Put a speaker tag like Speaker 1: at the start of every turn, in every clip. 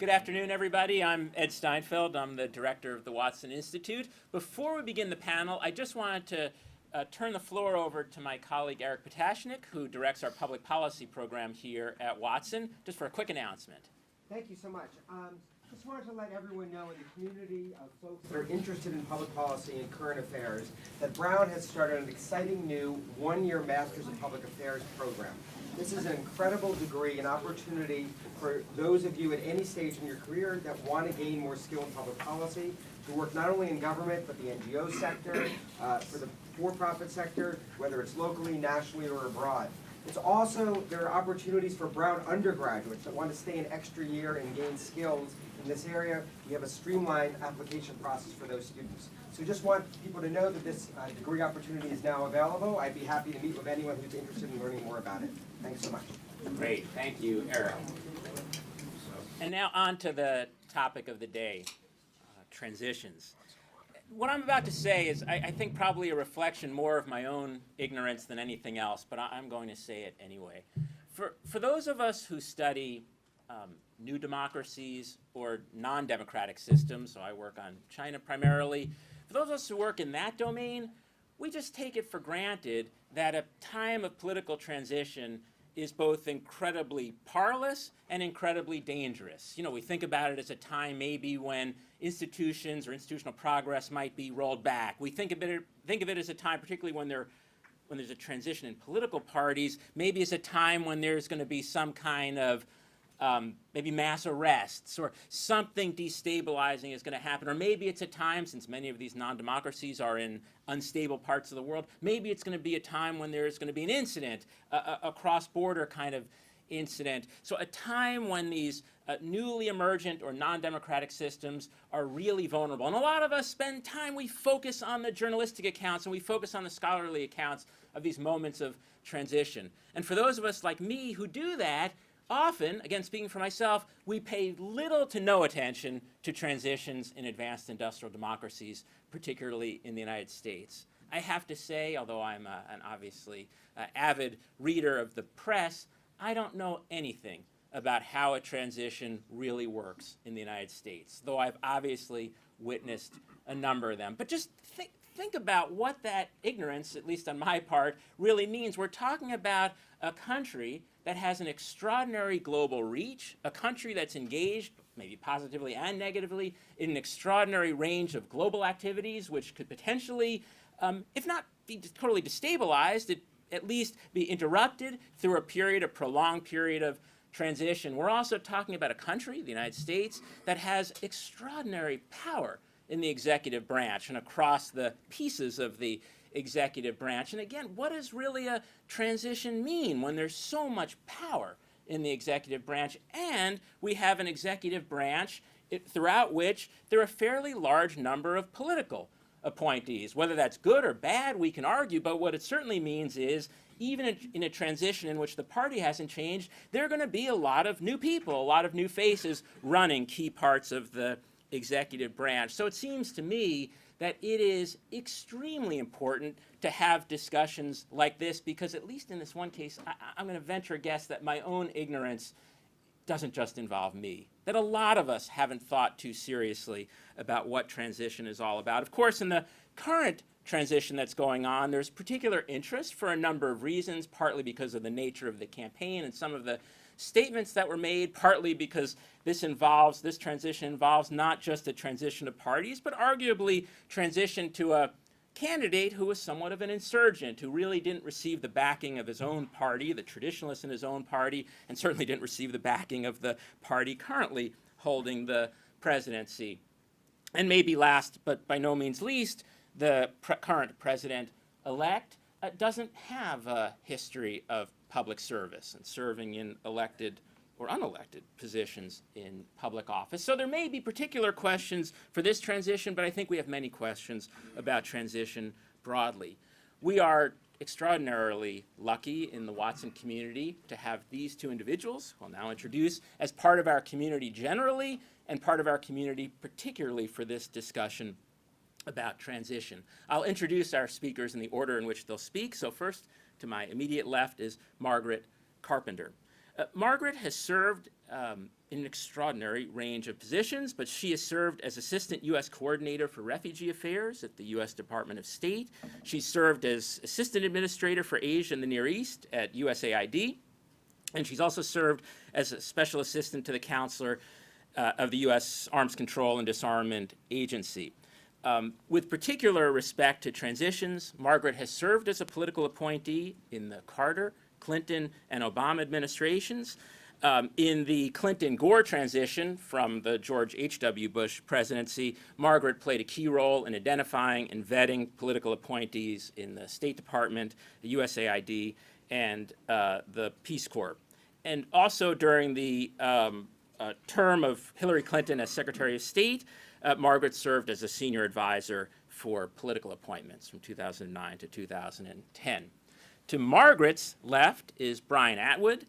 Speaker 1: Good afternoon, everybody. I'm Ed Steinfeld. I'm the director of the Watson Institute. Before we begin the panel, I just wanted to turn the floor over to my colleague Eric Potashnik, who directs our public policy program here at Watson, just for a quick announcement.
Speaker 2: Thank you so much. Just wanted to let everyone know in the community of folks that are interested in public policy and current affairs that Brown has started an exciting new one-year Masters in Public Affairs program. This is an incredible degree, an opportunity for those of you at any stage in your career that want to gain more skill in public policy, to work not only in government, but the NGO sector, for the for-profit sector, whether it's locally, nationally, or abroad. It's also, there are opportunities for Brown undergraduates that want to stay an extra year and gain skills in this area. We have a streamlined application process for those students. So just want people to know that this degree opportunity is now available. I'd be happy to meet with anyone who's interested in learning more about it. Thanks so much.
Speaker 1: Great. Thank you, Eric. And now on to the topic of the day, transitions. What I'm about to say is, I think, probably a reflection more of my own ignorance than anything else, but I'm going to say it anyway. For those of us who study new democracies or non-democratic systems, so I work on China primarily, for those of us who work in that domain, we just take it for granted that a time of political transition is both incredibly parlous and incredibly dangerous. You know, we think about it as a time maybe when institutions or institutional progress might be rolled back. We think of it as a time, particularly when there's a transition in political parties, maybe it's a time when there's going to be some kind of maybe mass arrests or something destabilizing is going to happen. Or maybe it's a time, since many of these non-democracies are in unstable parts of the world, maybe it's going to be a time when there's going to be an incident, a cross-border kind of incident. So a time when these newly emergent or non-democratic systems are really vulnerable. And a lot of us spend time, we focus on the journalistic accounts and we focus on the scholarly accounts of these moments of transition. And for those of us like me who do that, often, again speaking for myself, we pay little to no attention to transitions in advanced industrial democracies, particularly in the United States. I have to say, although I'm an obviously avid reader of the press, I don't know anything about how a transition really works in the United States, though I've obviously witnessed a number of them. But just think about what that ignorance, at least on my part, really means. We're talking about a country that has an extraordinary global reach, a country that's engaged, maybe positively and negatively, in an extraordinary range of global activities, which could potentially, if not be totally destabilized, at least be interrupted through a prolonged period of transition. We're also talking about a country, the United States, that has extraordinary power in the executive branch and across the pieces of the executive branch. And again, what does really a transition mean when there's so much power in the executive branch? And we have an executive branch throughout which there are a fairly large number of political appointees. Whether that's good or bad, we can argue, but what it certainly means is even in a transition in which the party hasn't changed, there are going to be a lot of new people, a lot of new faces running key parts of the executive branch. So it seems to me that it is extremely important to have discussions like this, because at least in this one case, I'm going to venture a guess that my own ignorance doesn't just involve me, that a lot of us haven't thought too seriously about what transition is all about. Of course, in the current transition that's going on, there's particular interest for a number of reasons, partly because of the nature of the campaign and some of the statements that were made, partly because this transition involves not just a transition of parties, but arguably transition to a candidate who was somewhat of an insurgent, who really didn't receive the backing of his own party, the traditionalists in his own party, and certainly didn't receive the backing of the party currently holding the presidency. And maybe last, but by no means least, the current president-elect doesn't have a history of public service and serving in elected or unelected positions in public office. So there may be particular questions for this transition, but I think we have many questions about transition broadly. We are extraordinarily lucky in the Watson community to have these two individuals, who I'll now introduce, as part of our community generally and part of our community particularly for this discussion about transition. I'll introduce our speakers in the order in which they'll speak. So first, to my immediate left is Margaret Carpenter. Margaret has served in an extraordinary range of positions, but she has served as Assistant U.S. Coordinator for Refugee Affairs at the U.S. Department of State. She's served as Assistant Administrator for Asia and the Near East at USAID. And she's also served as a Special Assistant to the Counselor of the U.S. Arms Control and Disarmament Agency. With particular respect to transitions, Margaret has served as a political appointee in the Carter, Clinton, and Obama administrations. In the Clinton-Gore transition from the George H.W. Bush presidency, Margaret played a key role in identifying and vetting political appointees in the State Department, the USAID, and the Peace Corps. And also during the term of Hillary Clinton as Secretary of State, Margaret served as a senior advisor for political appointments from 2009 to 2010. To Margaret's left is Brian Atwood.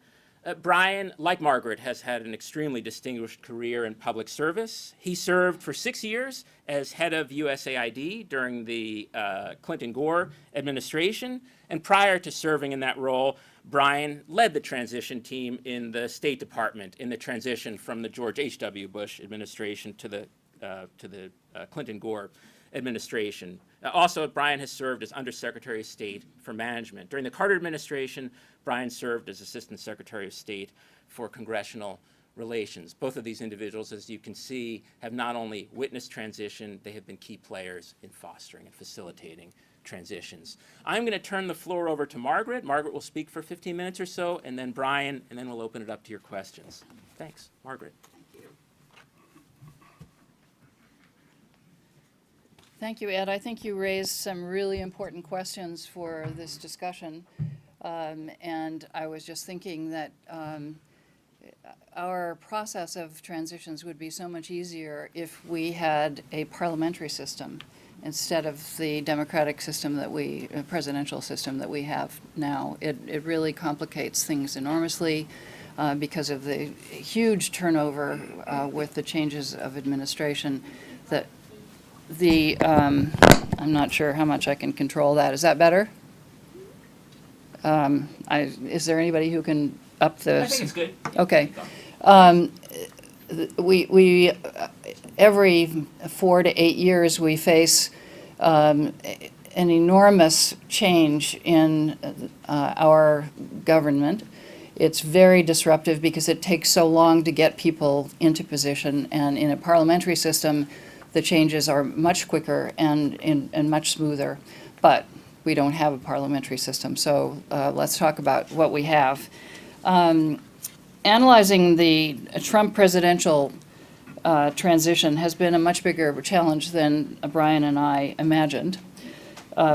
Speaker 1: Brian, like Margaret, has had an extremely distinguished career in public service. He served for 6 years as head of USAID during the Clinton-Gore administration, and prior to serving in that role, Brian led the transition team in the State Department in the transition from the George H.W. Bush administration to the Clinton-Gore administration. Also, Brian has served as Undersecretary of State for Management. During the Carter administration, Brian served as Assistant Secretary of State for Congressional Relations. Both of these individuals, as you can see, have not only witnessed transition, they have been key players in fostering and facilitating transitions. I'm going to turn the floor over to Margaret. Margaret will speak for 15 minutes or so, and then Brian, and then we'll open it up to your questions. Thanks. Margaret.
Speaker 3: Thank you, Ed. I think you raised some really important questions for this discussion. And I was just thinking that our process of transitions would be so much easier if we had a parliamentary system instead of the democratic system that presidential system that we have now. It really complicates things enormously because of the huge turnover with the changes of administration. I'm not sure how much I can control that. Is that better? Is there anybody who can up the?
Speaker 1: I think it's good.
Speaker 3: Okay. We every 4 to 8 years we face an enormous change in our government. It's very disruptive because it takes so long to get people into position, and in a parliamentary system, the changes are much quicker and much smoother. But we don't have a parliamentary system, so let's talk about what we have. Analyzing the Trump presidential transition has been a much bigger challenge than Brian and I imagined.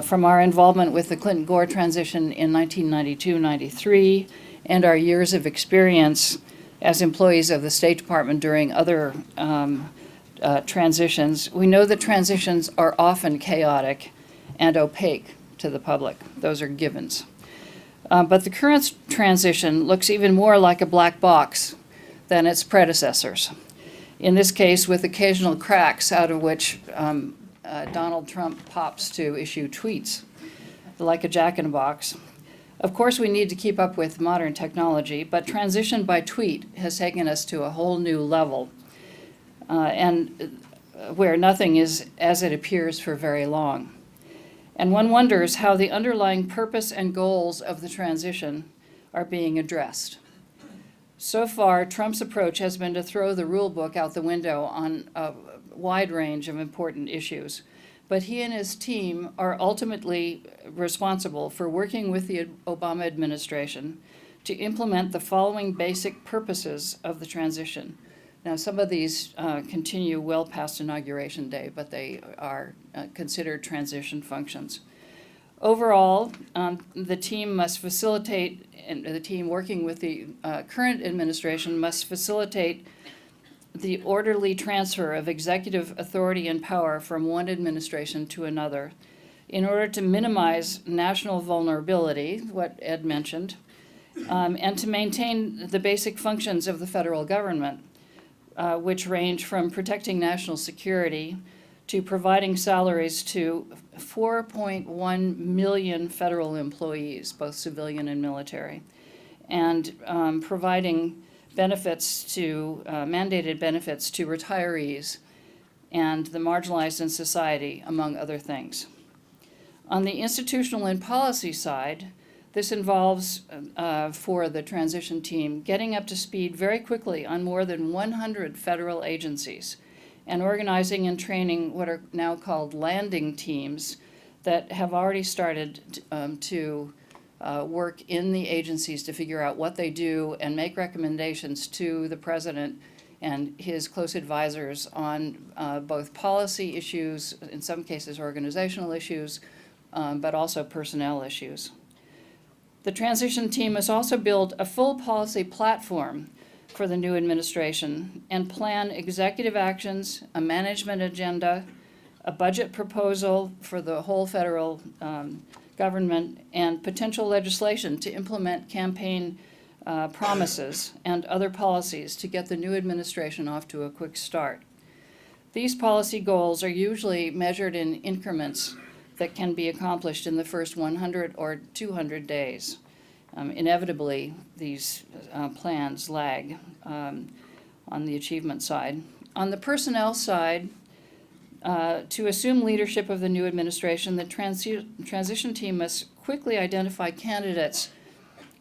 Speaker 3: From our involvement with the Clinton-Gore transition in 1992-93 and our years of experience as employees of the State Department during other transitions, we know that transitions are often chaotic and opaque to the public. Those are givens. But the current transition looks even more like a black box than its predecessors. In this case, with occasional cracks out of which Donald Trump pops to issue tweets, like a jack-in-a-box. Of course, we need to keep up with modern technology, but transition by tweet has taken us to a whole new level, and where nothing is as it appears for very long. And one wonders how the underlying purpose and goals of the transition are being addressed. So far, Trump's approach has been to throw the rule book out the window on a wide range of important issues. But he and his team are ultimately responsible for working with the Obama administration to implement the following basic purposes of the transition. Now, some of these continue well past Inauguration Day, but they are considered transition functions. Overall, the team must facilitate, and the team working with the current administration must facilitate the orderly transfer of executive authority and power from one administration to another in order to minimize national vulnerability, what Ed mentioned, and to maintain the basic functions of the federal government, which range from protecting national security to providing salaries to 4.1 million federal employees, both civilian and military, and providing benefits to, mandated benefits to retirees and the marginalized in society, among other things. On the institutional and policy side, this involves, for the transition team, getting up to speed very quickly on more than 100 federal agencies and organizing and training what are now called landing teams that have already started to work in the agencies to figure out what they do and make recommendations to the president and his close advisors on both policy issues, in some cases organizational issues, but also personnel issues. The transition team must also build a full policy platform for the new administration and plan executive actions, a management agenda, a budget proposal for the whole federal government, and potential legislation to implement campaign promises and other policies to get the new administration off to a quick start. These policy goals are usually measured in increments that can be accomplished in the first 100 or 200 days. Inevitably, these plans lag on the achievement side. On the personnel side, to assume leadership of the new administration, the transition team must quickly identify candidates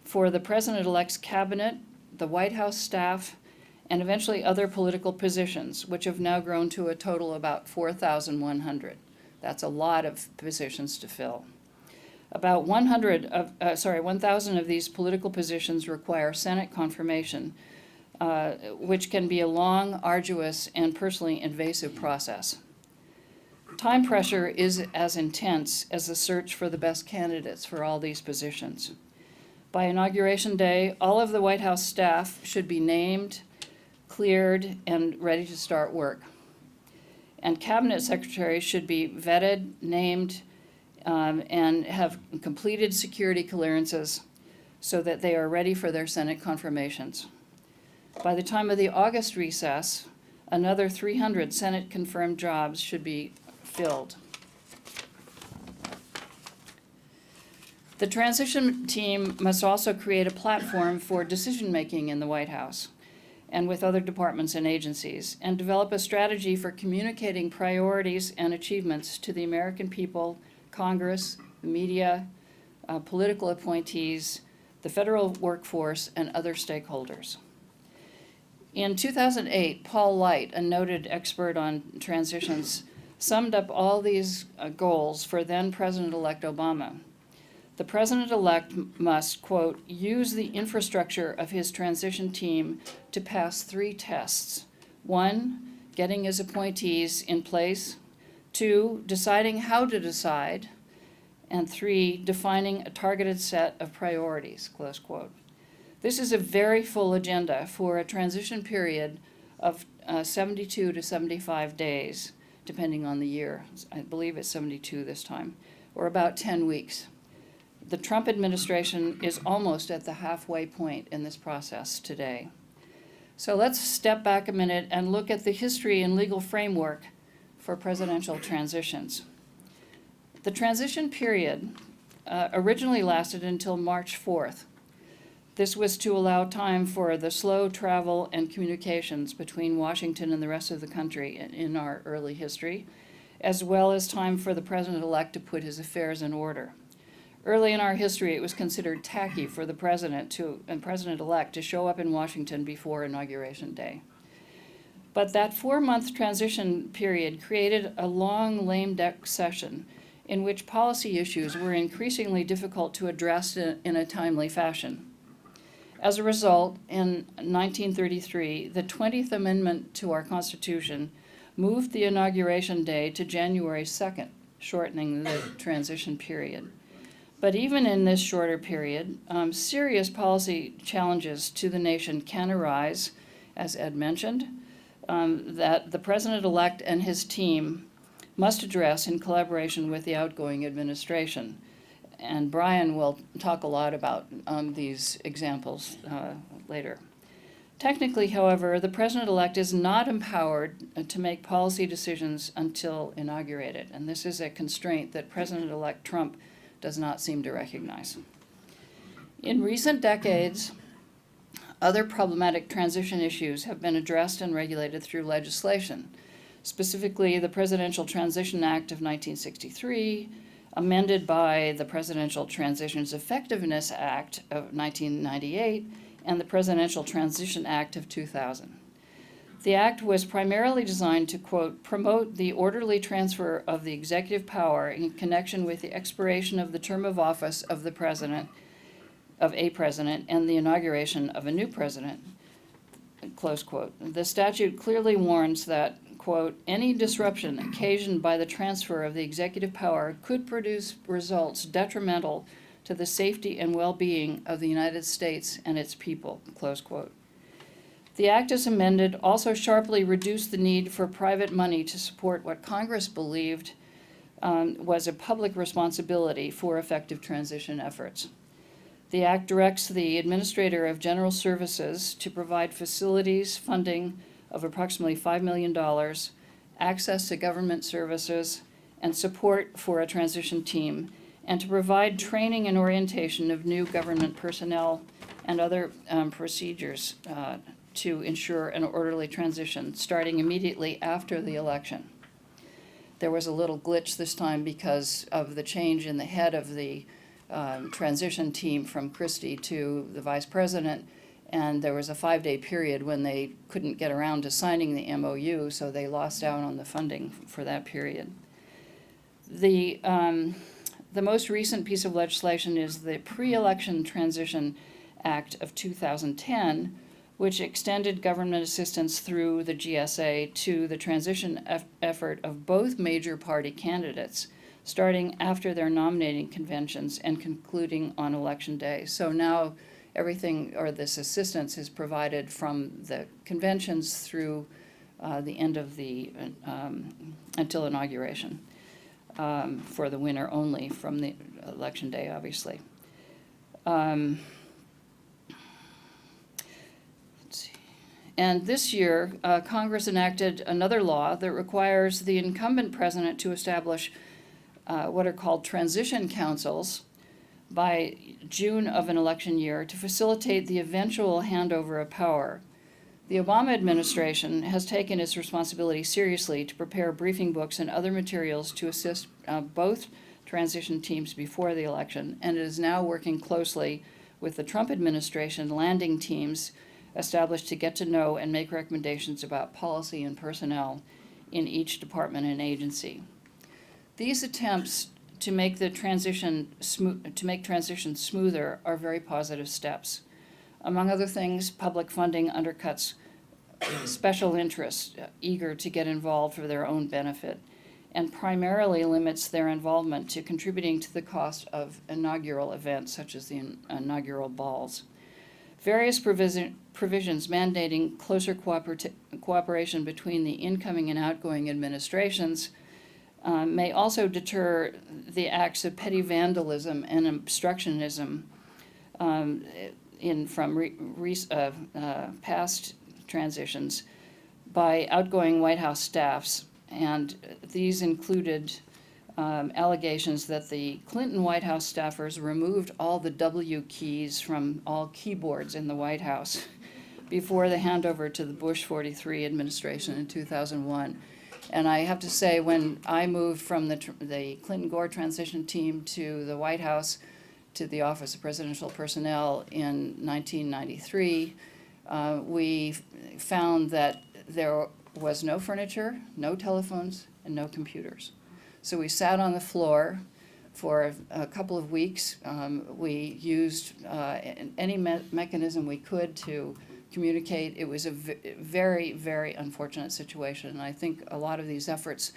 Speaker 3: for the president-elect's cabinet, the White House staff, and eventually other political positions, which have now grown to a total of about 4,100. That's a lot of positions to fill. About 1,000 of these political positions require Senate confirmation, which can be a long, arduous, and personally invasive process. Time pressure is as intense as the search for the best candidates for all these positions. By Inauguration Day, all of the White House staff should be named, cleared, and ready to start work. And cabinet secretaries should be vetted, named, and have completed security clearances so that they are ready for their Senate confirmations. By the time of the August recess, another 300 Senate-confirmed jobs should be filled. The transition team must also create a platform for decision-making in the White House and with other departments and agencies, and develop a strategy for communicating priorities and achievements to the American people, Congress, the media, political appointees, the federal workforce, and other stakeholders. In 2008, Paul Light, a noted expert on transitions, summed up all these goals for then President-elect Obama. The president-elect must, quote, use the infrastructure of his transition team to pass 3 tests. 1, getting his appointees in place. 2, deciding how to decide. And 3, defining a targeted set of priorities, close quote. This is a very full agenda for a transition period of 72 to 75 days, depending on the year. I believe it's 72 this time, or about 10 weeks. The Trump administration is almost at the halfway point in this process today. So let's step back a minute and look at the history and legal framework for presidential transitions. The transition period originally lasted until March 4th. This was to allow time for the slow travel and communications between Washington and the rest of the country in our early history, as well as time for the president-elect to put his affairs in order. Early in our history, it was considered tacky for the president and president-elect to show up in Washington before Inauguration Day. But that 4-month transition period created a long lame duck session in which policy issues were increasingly difficult to address in a timely fashion. As a result, in 1933, the 20th Amendment to our Constitution moved the Inauguration Day to January 2nd, shortening the transition period. But even in this shorter period, serious policy challenges to the nation can arise, as Ed mentioned, that the president-elect and his team must address in collaboration with the outgoing administration. And Brian will talk a lot about these examples later. Technically, however, the president-elect is not empowered to make policy decisions until inaugurated, and this is a constraint that President-elect Trump does not seem to recognize. In recent decades, other problematic transition issues have been addressed and regulated through legislation. Specifically, the Presidential Transition Act of 1963, amended by the Presidential Transitions Effectiveness Act of 1998, and the Presidential Transition Act of 2000. The act was primarily designed to, quote, promote the orderly transfer of the executive power in connection with the expiration of the term of office of the president, of a president, and the inauguration of a new president, close quote. The statute clearly warns that, quote, any disruption occasioned by the transfer of the executive power could produce results detrimental to the safety and well-being of the United States and its people, close quote. The act as amended also sharply reduced the need for private money to support what Congress believed was a public responsibility for effective transition efforts. The act directs the Administrator of General Services to provide facilities funding of approximately $5 million, access to government services, and support for a transition team, and to provide training and orientation of new government personnel and other procedures to ensure an orderly transition, starting immediately after the election. There was a little glitch this time because of the change in the head of the transition team from Christie to the vice president, and there was a 5-day period when they couldn't get around to signing the MOU, so they lost out on the funding for that period. The most recent piece of legislation is the Pre-Election Transition Act of 2010, which extended government assistance through the GSA to the transition effort of both major party candidates, starting after their nominating conventions and concluding on election day. So now everything, or this assistance, is provided from the conventions through the end of the, until inauguration, for the winner only from the election day, obviously. Let's see. And this year, Congress enacted another law that requires the incumbent president to establish what are called transition councils by June of an election year to facilitate the eventual handover of power. The Obama administration has taken its responsibility seriously to prepare briefing books and other materials to assist both transition teams before the election, and it is now working closely with the Trump administration landing teams established to get to know and make recommendations about policy and personnel in each department and agency. These attempts to make the transition smoother are very positive steps. Among other things, public funding undercuts special interests eager to get involved for their own benefit, and primarily limits their involvement to contributing to the cost of inaugural events such as the inaugural balls. Various provisions mandating closer cooperation between the incoming and outgoing administrations may also deter the acts of petty vandalism and obstructionism from past transitions by outgoing White House staffs, and these included allegations that the Clinton White House staffers removed all the W keys from all keyboards in the White House before the handover to the Bush 43 administration in 2001. And I have to say, when I moved from the Clinton-Gore transition team to the White House, to the Office of Presidential Personnel in 1993, we found that there was no furniture, no telephones, and no computers. So we sat on the floor for a couple of weeks. We used any mechanism we could to communicate. It was a very, very unfortunate situation. And I think a lot of these efforts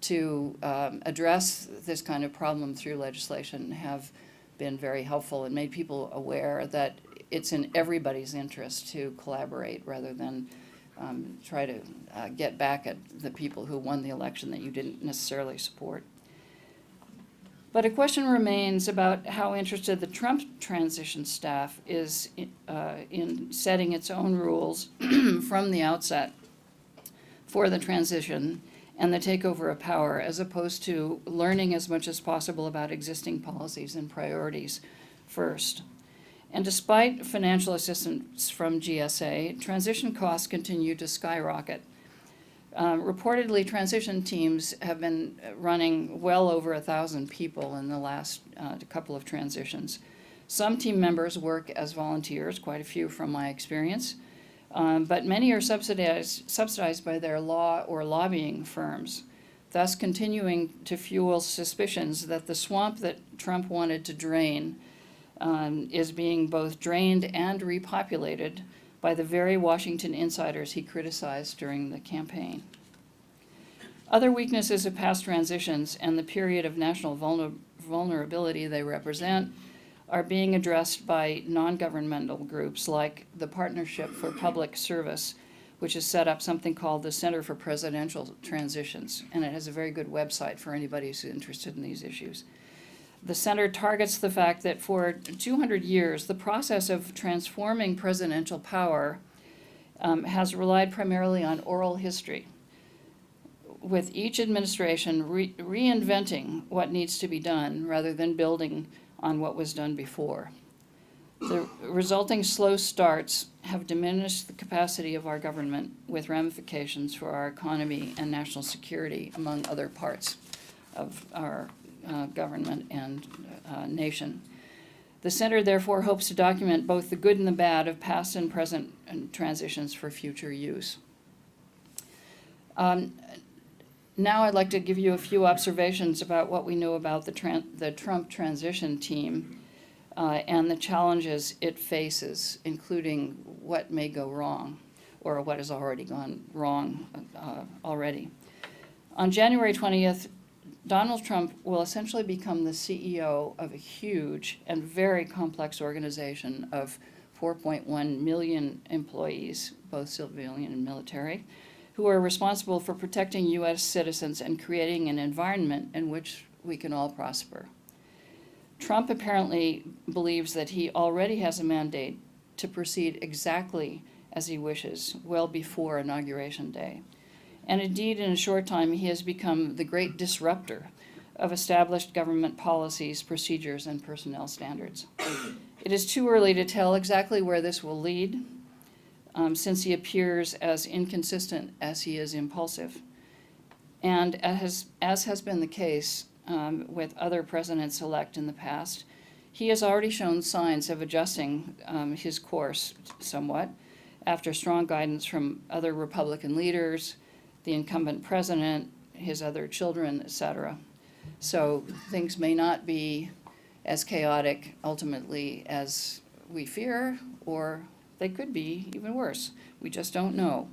Speaker 3: to address this kind of problem through legislation have been very helpful and made people aware that it's in everybody's interest to collaborate rather than try to get back at the people who won the election that you didn't necessarily support. But a question remains about how interested the Trump transition staff is in setting its own rules from the outset for the transition and the takeover of power, as opposed to learning as much as possible about existing policies and priorities first. And despite financial assistance from GSA, transition costs continue to skyrocket. Reportedly, transition teams have been running well over 1,000 people in the last couple of transitions. Some team members work as volunteers, quite a few from my experience, but many are subsidized by their law or lobbying firms, thus continuing to fuel suspicions that the swamp that Trump wanted to drain is being both drained and repopulated by the very Washington insiders he criticized during the campaign. Other weaknesses of past transitions and the period of national vulnerability they represent are being addressed by non-governmental groups like the Partnership for Public Service, which has set up something called the Center for Presidential Transitions, and it has a very good website for anybody who's interested in these issues. The center targets the fact that for 200 years, the process of transforming presidential power has relied primarily on oral history, with each administration reinventing what needs to be done rather than building on what was done before. The resulting slow starts have diminished the capacity of our government, with ramifications for our economy and national security, among other parts of our government and nation. The center therefore hopes to document both the good and the bad of past and present transitions for future use. Now I'd like to give you a few observations about what we know about the Trump transition team and the challenges it faces, including what may go wrong or what has already gone wrong already. On January 20th, Donald Trump will essentially become the CEO of a huge and very complex organization of 4.1 million employees, both civilian and military, who are responsible for protecting U.S. citizens and creating an environment in which we can all prosper. Trump apparently believes that he already has a mandate to proceed exactly as he wishes, well before Inauguration Day. And indeed, in a short time, he has become the great disruptor of established government policies, procedures, and personnel standards. It is too early to tell exactly where this will lead, since he appears as inconsistent as he is impulsive. And as has been the case with other presidents-elect in the past, he has already shown signs of adjusting his course somewhat after strong guidance from other Republican leaders, the incumbent president, his other children, etc. So things may not be as chaotic ultimately as we fear, or they could be even worse. We just don't know.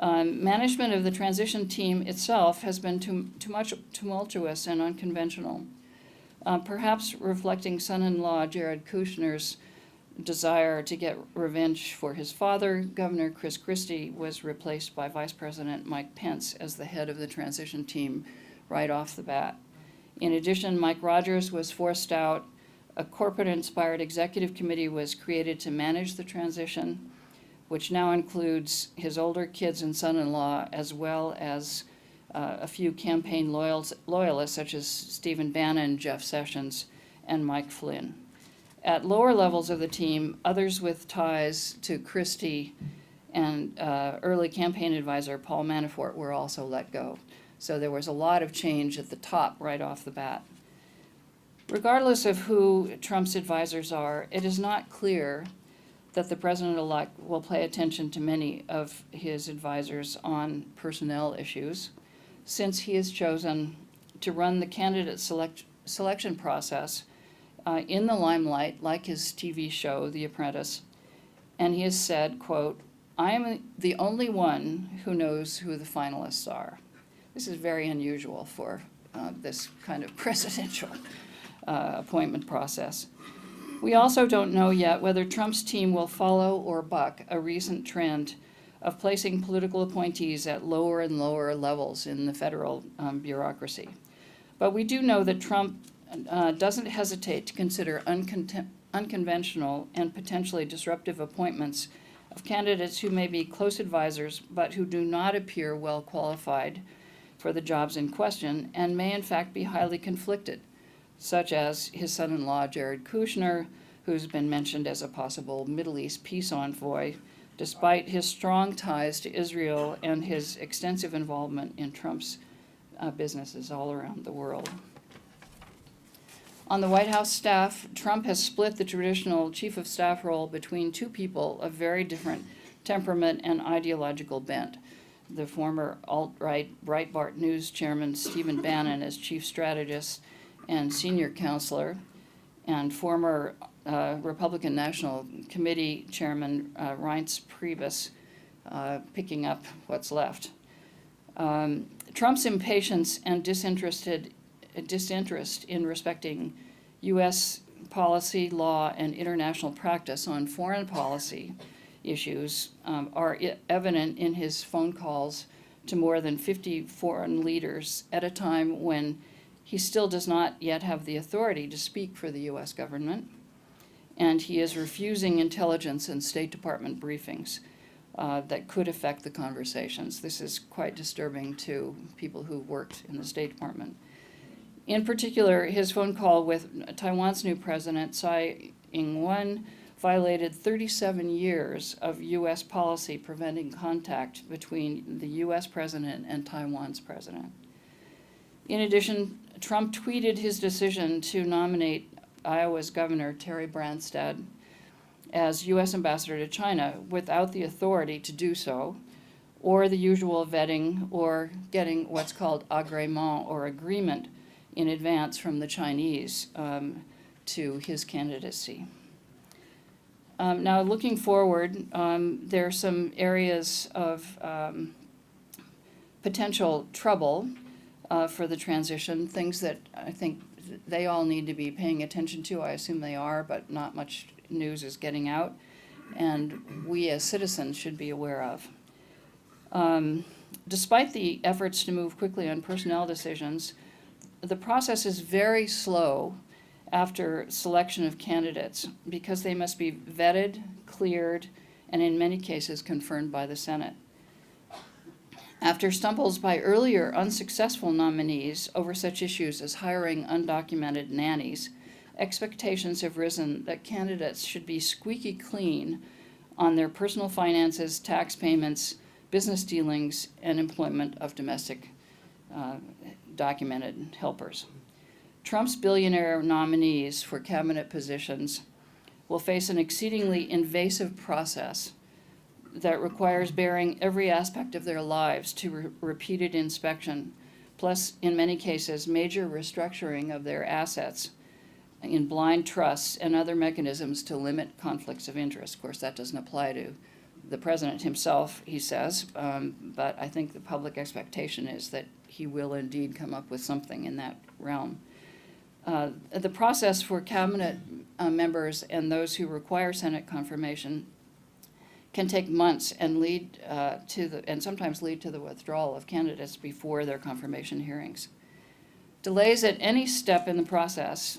Speaker 3: Management of the transition team itself has been too much tumultuous and unconventional, perhaps reflecting son-in-law Jared Kushner's desire to get revenge for his father. Governor Chris Christie was replaced by Vice President Mike Pence as the head of the transition team right off the bat. In addition, Mike Rogers was forced out. A corporate-inspired executive committee was created to manage the transition, which now includes his older kids and son-in-law, as well as a few campaign loyalists such as Stephen Bannon, Jeff Sessions, and Mike Flynn. At lower levels of the team, others with ties to Christie and early campaign advisor Paul Manafort were also let go. So there was a lot of change at the top right off the bat. Regardless of who Trump's advisors are, it is not clear that the president-elect will pay attention to many of his advisors on personnel issues, since he has chosen to run the candidate selection process in the limelight, like his TV show, The Apprentice. And he has said, quote, "I am the only one who knows who the finalists are." This is very unusual for this kind of presidential appointment process. We also don't know yet whether Trump's team will follow or buck a recent trend of placing political appointees at lower and lower levels in the federal bureaucracy. But we do know that Trump doesn't hesitate to consider unconventional and potentially disruptive appointments of candidates who may be close advisors but who do not appear well qualified for the jobs in question and may in fact be highly conflicted, such as his son-in-law Jared Kushner, who's been mentioned as a possible Middle East peace envoy, despite his strong ties to Israel and his extensive involvement in Trump's businesses all around the world. On the White House staff, Trump has split the traditional chief of staff role between two people of very different temperament and ideological bent. The former alt-right Breitbart News chairman Stephen Bannon as chief strategist and senior counselor, and former Republican National Committee chairman Reince Priebus picking up what's left. Trump's impatience and disinterest in respecting U.S. policy, law, and international practice on foreign policy issues are evident in his phone calls to more than 50 foreign leaders at a time when he still does not yet have the authority to speak for the U.S. government, and he is refusing intelligence and State Department briefings that could affect the conversations. This is quite disturbing to people who worked in the State Department. In particular, his phone call with Taiwan's new president, Tsai Ing-wen, violated 37 years of U.S. policy preventing contact between the U.S. president and Taiwan's president. In addition, Trump tweeted his decision to nominate Iowa's Governor Terry Branstad as U.S. ambassador to China without the authority to do so, or the usual vetting or getting what's called agrément or agreement in advance from the Chinese to his candidacy. Now, looking forward, there are some areas of potential trouble for the transition, things that I think they all need to be paying attention to. I assume they are, but not much news is getting out, and we as citizens should be aware of. Despite the efforts to move quickly on personnel decisions, the process is very slow after selection of candidates because they must be vetted, cleared, and in many cases confirmed by the Senate. After stumbles by earlier unsuccessful nominees over such issues as hiring undocumented nannies, expectations have risen that candidates should be squeaky clean on their personal finances, tax payments, business dealings, and employment of domestic documented helpers. Trump's billionaire nominees for cabinet positions will face an exceedingly invasive process that requires bearing every aspect of their lives to repeated inspection, plus, in many cases, major restructuring of their assets in blind trusts and other mechanisms to limit conflicts of interest. Of course, that doesn't apply to the president himself, he says, but I think the public expectation is that he will indeed come up with something in that realm. The process for cabinet members and those who require Senate confirmation can take months and sometimes lead to the withdrawal of candidates before their confirmation hearings. Delays at any step in the process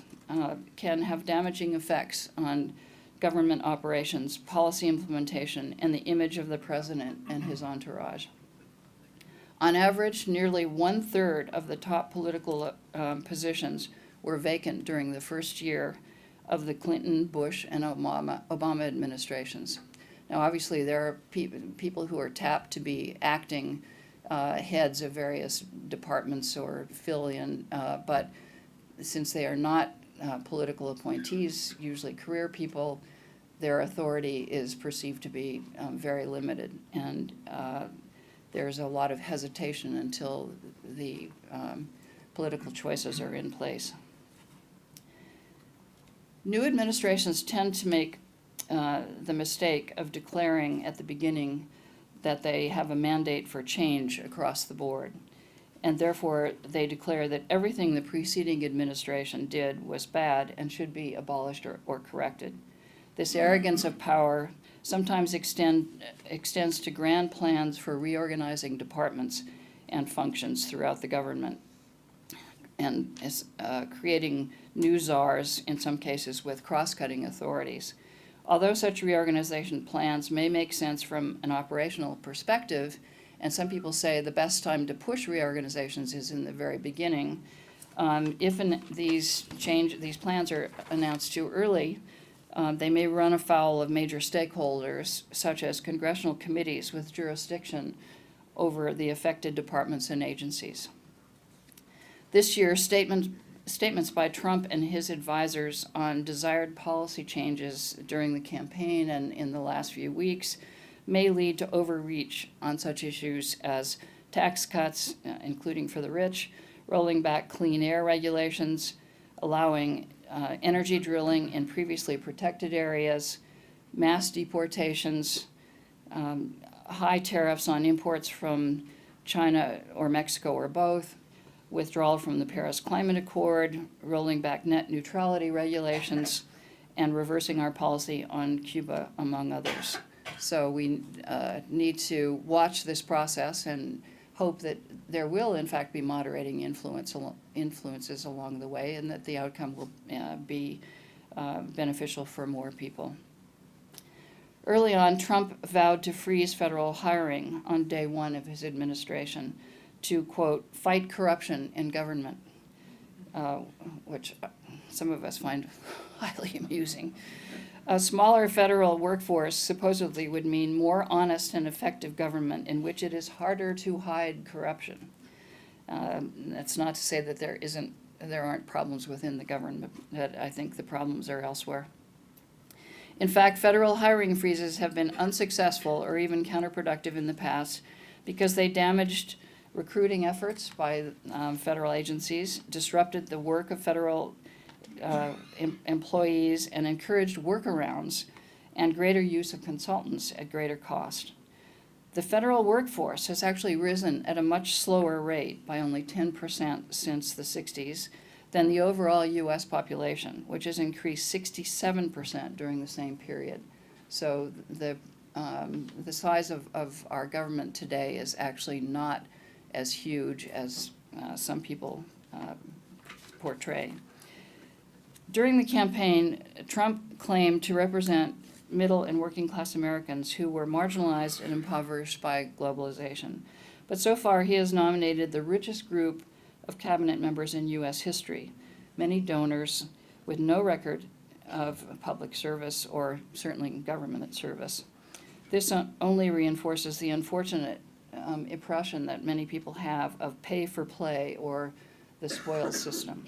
Speaker 3: can have damaging effects on government operations, policy implementation, and the image of the president and his entourage. On average, nearly 1/3 of the top political positions were vacant during the first year of the Clinton, Bush, and Obama administrations. Now, obviously, there are people who are tapped to be acting heads of various departments or fill-in, but since they are not political appointees, usually career people, their authority is perceived to be very limited, and there's a lot of hesitation until the political choices are in place. New administrations tend to make the mistake of declaring at the beginning that they have a mandate for change across the board, and therefore they declare that everything the preceding administration did was bad and should be abolished or corrected. This arrogance of power sometimes extends to grand plans for reorganizing departments and functions throughout the government, and is creating new czars, in some cases with cross-cutting authorities. Although such reorganization plans may make sense from an operational perspective, and some people say the best time to push reorganizations is in the very beginning, if these plans are announced too early, They may run afoul of major stakeholders, such as congressional committees with jurisdiction over the affected departments and agencies. This year, statements by Trump and his advisors on desired policy changes during the campaign and in the last few weeks may lead to overreach on such issues as tax cuts, including for the rich, rolling back clean air regulations, allowing energy drilling in previously protected areas, mass deportations, high tariffs on imports from China or Mexico or both, withdrawal from the Paris Climate Accord, rolling back net neutrality regulations, and reversing our policy on Cuba, among others. So we need to watch this process and hope that there will, in fact, be moderating influences along the way, and that the outcome will be beneficial for more people. Early on, Trump vowed to freeze federal hiring on day one of his administration to, quote, fight corruption in government, which some of us find highly amusing. A smaller federal workforce supposedly would mean more honest and effective government in which it is harder to hide corruption. That's not to say that there aren't problems within the government, but I think the problems are elsewhere. In fact, federal hiring freezes have been unsuccessful or even counterproductive in the past because they damaged recruiting efforts by federal agencies, disrupted the work of federal employees, and encouraged workarounds and greater use of consultants at greater cost. The federal workforce has actually risen at a much slower rate, by only 10% since the 60s, than the overall U.S. population, which has increased 67% during the same period. So the size of our government today is actually not as huge as some people portray. During the campaign, Trump claimed to represent middle and working class Americans who were marginalized and impoverished by globalization. But so far, he has nominated the richest group of cabinet members in U.S. history, many donors with no record of public service or certainly government service. This only reinforces the unfortunate impression that many people have of pay for play or the spoils system.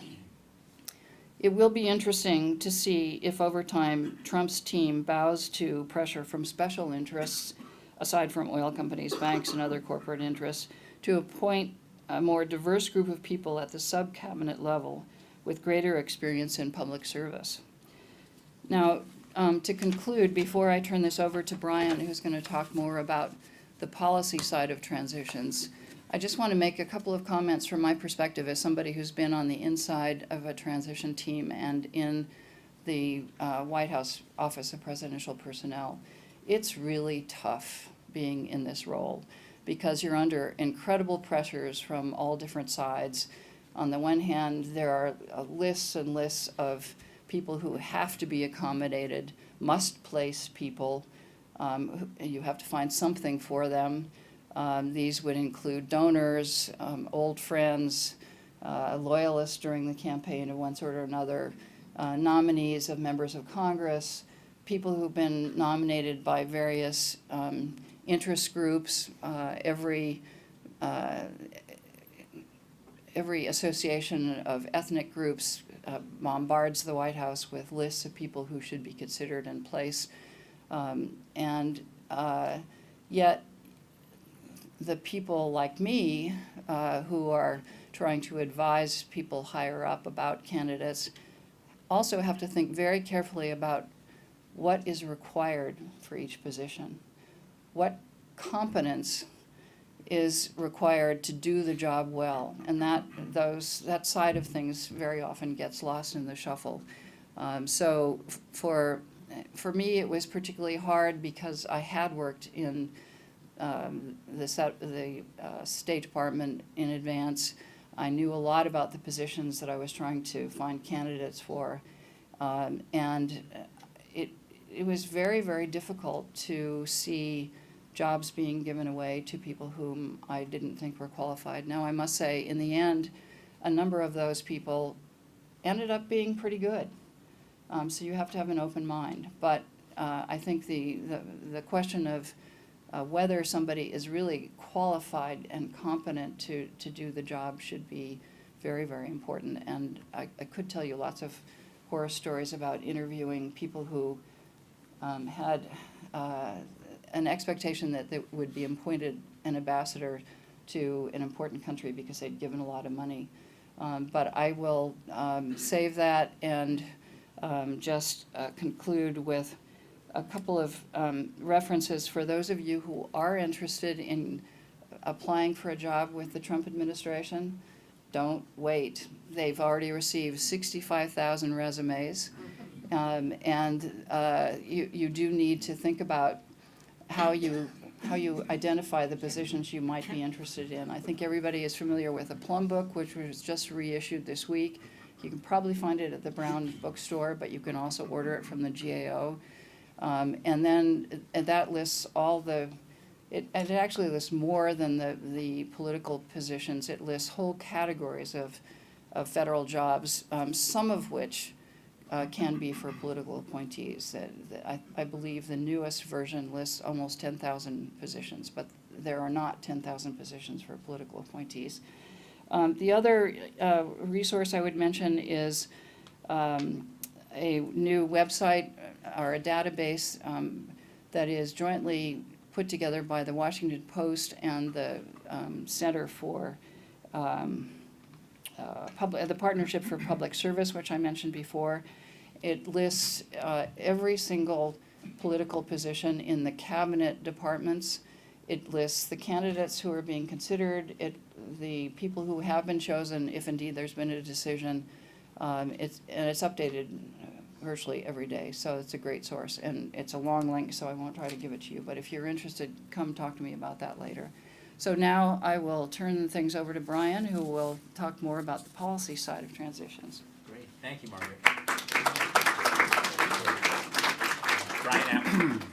Speaker 3: It will be interesting to see if over time Trump's team bows to pressure from special interests, aside from oil companies, banks, and other corporate interests, to appoint a more diverse group of people at the sub-cabinet level with greater experience in public service. Now, to conclude, before I turn this over to Brian, who's going to talk more about the policy side of transitions, I just want to make a couple of comments from my perspective as somebody who's been on the inside of a transition team and in the White House Office of Presidential Personnel. It's really tough being in this role because you're under incredible pressures from all different sides. On the one hand, there are lists and lists of people who have to be accommodated, must place people. You have to find something for them. These would include donors, old friends, loyalists during the campaign of one sort or another, nominees of members of Congress, people who've been nominated by various interest groups. Every association of ethnic groups bombards the White House with lists of people who should be considered in place. Yet the people like me who are trying to advise people higher up about candidates also have to think very carefully about what is required for each position. What competence is required to do the job well, and that side of things very often gets lost in the shuffle. So for me, it was particularly hard because I had worked in the State Department in advance. I knew a lot about the positions that I was trying to find candidates for, and it was very, very difficult to see jobs being given away to people whom I didn't think were qualified. Now, I must say, in the end, a number of those people ended up being pretty good. So you have to have an open mind. But I think the question of whether somebody is really qualified and competent to do the job should be very, very important. And I could tell you lots of horror stories about interviewing people who had an expectation that they would be appointed an ambassador to an important country because they'd given a lot of money. But I will save that and just conclude with a couple of references for those of you who are interested in applying for a job with the Trump administration. Don't wait. They've already received 65,000 resumes. And you do need to think about how you identify the positions you might be interested in. I think everybody is familiar with the Plum Book, which was just reissued this week. You can probably find it at the Brown Bookstore, but you can also order it from the GAO. And then that lists all it actually lists more than the political positions. It lists whole categories of federal jobs, some of which can be for political appointees. I believe the newest version lists almost 10,000 positions, but there are not 10,000 positions for political appointees. The other resource I would mention is a new website or a database that is jointly put together by the Washington Post and the Center for the Partnership for Public Service, which I mentioned before. It lists every single political position in the cabinet departments. It lists the candidates who are being considered, the people who have been chosen, if indeed there's been a decision. It's updated virtually every day, so it's a great source. And it's a long link, so I won't try to give it to you. But if you're interested, come talk to me about that later. So now I will turn things over to Brian, who will talk more about the policy side of transitions.
Speaker 1: Great, thank you, Margaret. Brian Atwood.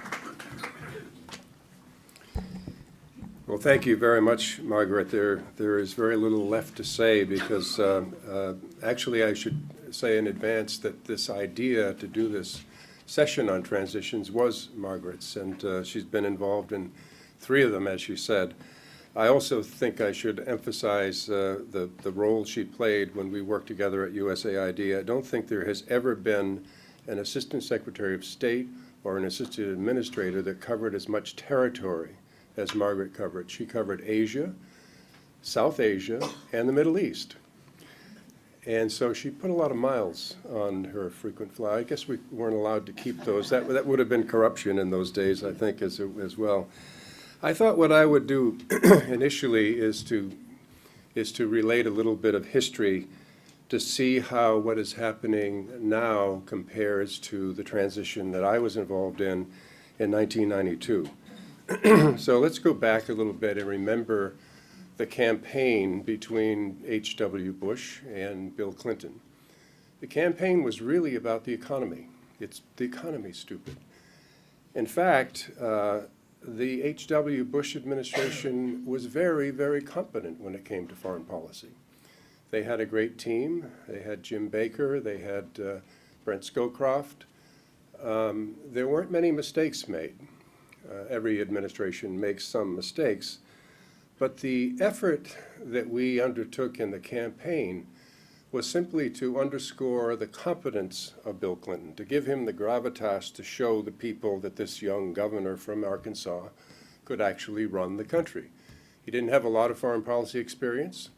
Speaker 4: Well, thank you very much, Margaret. There is very little left to say because actually I should say in advance that this idea to do this session on transitions was Margaret's, and she's been involved in 3 of them, as she said. I also think I should emphasize the role she played when we worked together at USAID. I don't think there has ever been an Assistant Secretary of State or an Assistant Administrator that covered as much territory as Margaret covered. She covered Asia, South Asia, and the Middle East. And so she put a lot of miles on her frequent flyer. I guess we weren't allowed to keep those. That would have been corruption in those days, I think, as well. I thought what I would do initially is to relate a little bit of history to see how what is happening now compares to the transition that I was involved in 1992. So let's go back a little bit and remember the campaign between H.W. Bush and Bill Clinton. The campaign was really about the economy. It's the economy, stupid. In fact, the H.W. Bush administration was very, very competent when it came to foreign policy. They had a great team. They had Jim Baker. They had Brent Scowcroft. There weren't many mistakes made. Every administration makes some mistakes. But the effort that we undertook in the campaign was simply to underscore the competence of Bill Clinton, to give him the gravitas to show the people that this young governor from Arkansas could actually run the country. He didn't have a lot of foreign policy experience.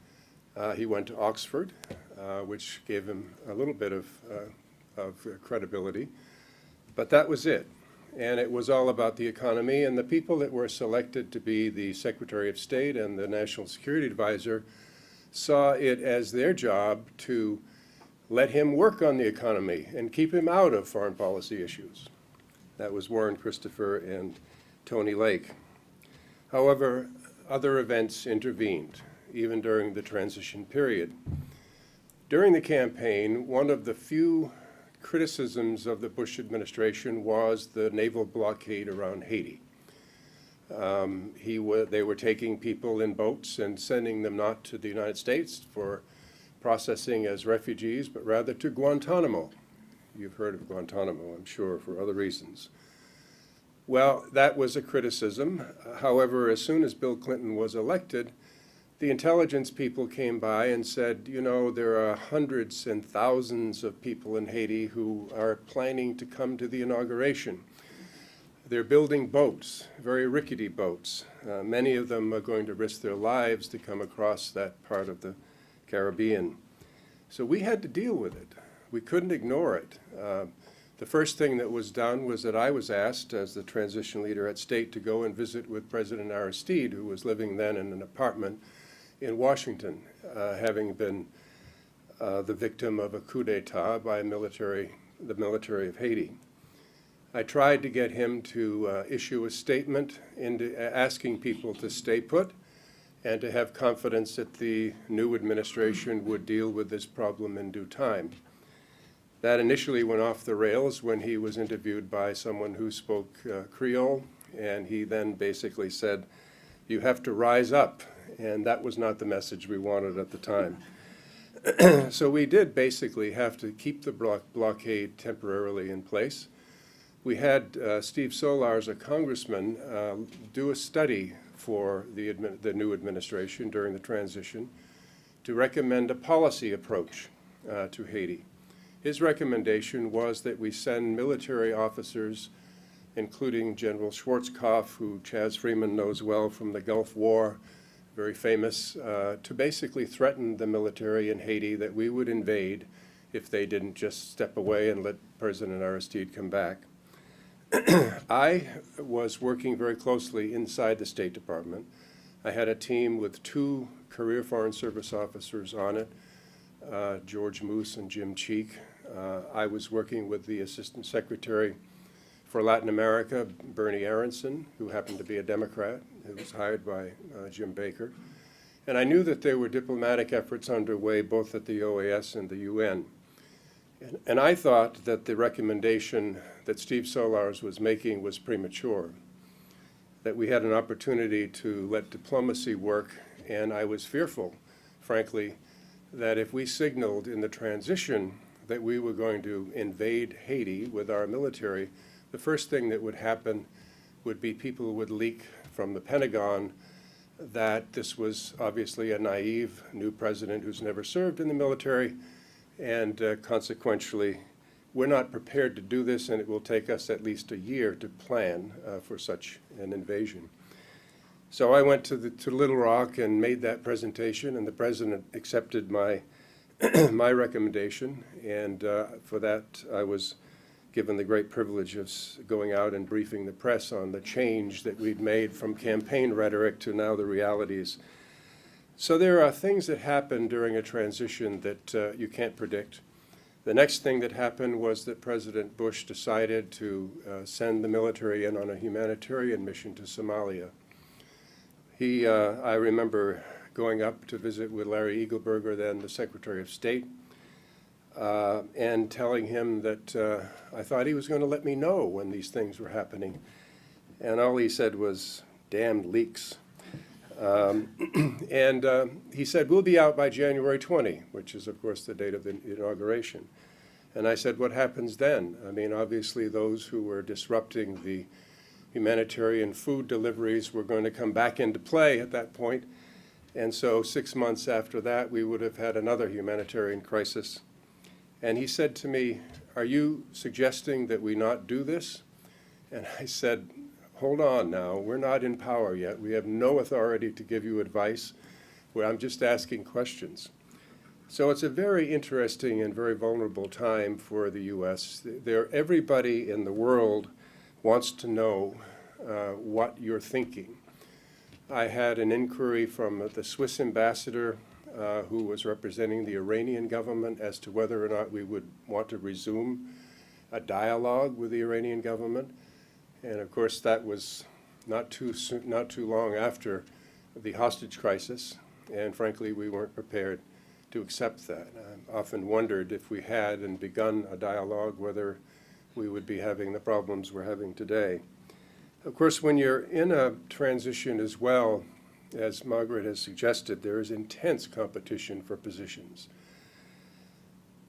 Speaker 4: He went to Oxford, which gave him a little bit of credibility, but that was it. And it was all about the economy, and the people that were selected to be the Secretary of State and the National Security Advisor saw it as their job to let him work on the economy and keep him out of foreign policy issues. That was Warren Christopher and Tony Lake. However, other events intervened, even during the transition period. During the campaign, one of the few criticisms of the Bush administration was the naval blockade around Haiti. They were taking people in boats and sending them not to the United States for processing as refugees, but rather to Guantanamo You've heard of Guantanamo, I'm sure, for other reasons. Well, that was a criticism. However, as soon as Bill Clinton was elected, the intelligence people came by and said, you know, there are hundreds and thousands of people in Haiti who are planning to come to the inauguration. They're building boats, very rickety boats. Many of them are going to risk their lives to come across that part of the Caribbean. So we had to deal with it. We couldn't ignore it. The first thing that was done was that I was asked, as the transition leader at State, to go and visit with President Aristide, who was living then in an apartment in Washington, having been the victim of a coup d'etat by the military of Haiti. I tried to get him to issue a statement asking people to stay put and to have confidence that the new administration would deal with this problem in due time. That initially went off the rails when he was interviewed by someone who spoke Creole, and he then basically said, you have to rise up, and that was not the message we wanted at the time. So we did basically have to keep the blockade temporarily in place. We had Steve Solars, a congressman, do a study for the new administration during the transition to recommend a policy approach to Haiti. His recommendation was that we send military officers, including General Schwarzkopf, who Chaz Freeman knows well from the Gulf War, very famous, to basically threaten the military in Haiti that we would invade if they didn't just step away and let President Aristide come back. I was working very closely inside the State Department. I had a team with 2 career Foreign Service officers on it, George Moose and Jim Cheek. I was working with the Assistant Secretary for Latin America, Bernie Aronson, who happened to be a Democrat, who was hired by Jim Baker. And I knew that there were diplomatic efforts underway both at the OAS and the UN. And I thought that the recommendation that Steve Solars was making was premature, that we had an opportunity to let diplomacy work, and I was fearful, frankly, that if we signaled in the transition that we were going to invade Haiti with our military, the first thing that would happen would be people would leak from the Pentagon that this was obviously a naive new president who's never served in the military, and consequentially, we're not prepared to do this, and it will take us at least a year to plan for such an invasion. So I went to Little Rock and made that presentation, and the president accepted my my recommendation, and for that I was given the great privilege of going out and briefing the press on the change that we'd made from campaign rhetoric to now the realities. So there are things that happen during a transition that you can't predict. The next thing that happened was that President Bush decided to send the military in on a humanitarian mission to Somalia. I remember going up to visit with Larry Eagleburger, then the Secretary of State, and telling him that I thought he was going to let me know when these things were happening. And all he said was, damned leaks. He said, we'll be out by January 20, which is, of course, the date of the inauguration. And I said, what happens then? I mean, obviously, those who were disrupting the humanitarian food deliveries were going to come back into play at that point. And so 6 months after that, we would have had another humanitarian crisis. And he said to me, are you suggesting that we not do this? And I said, hold on now, we're not in power yet. We have no authority to give you advice. I'm just asking questions. So it's a very interesting and very vulnerable time for the U.S. Everybody in the world wants to know what you're thinking. I had an inquiry from the Swiss ambassador who was representing the Iranian government as to whether or not we would want to resume a dialogue with the Iranian government. And of course, that was not too long after the hostage crisis, and frankly, we weren't prepared to accept that. I often wondered if we had and begun a dialogue whether we would be having the problems we're having today. Of course, when you're in a transition as well, as Margaret has suggested, there is intense competition for positions.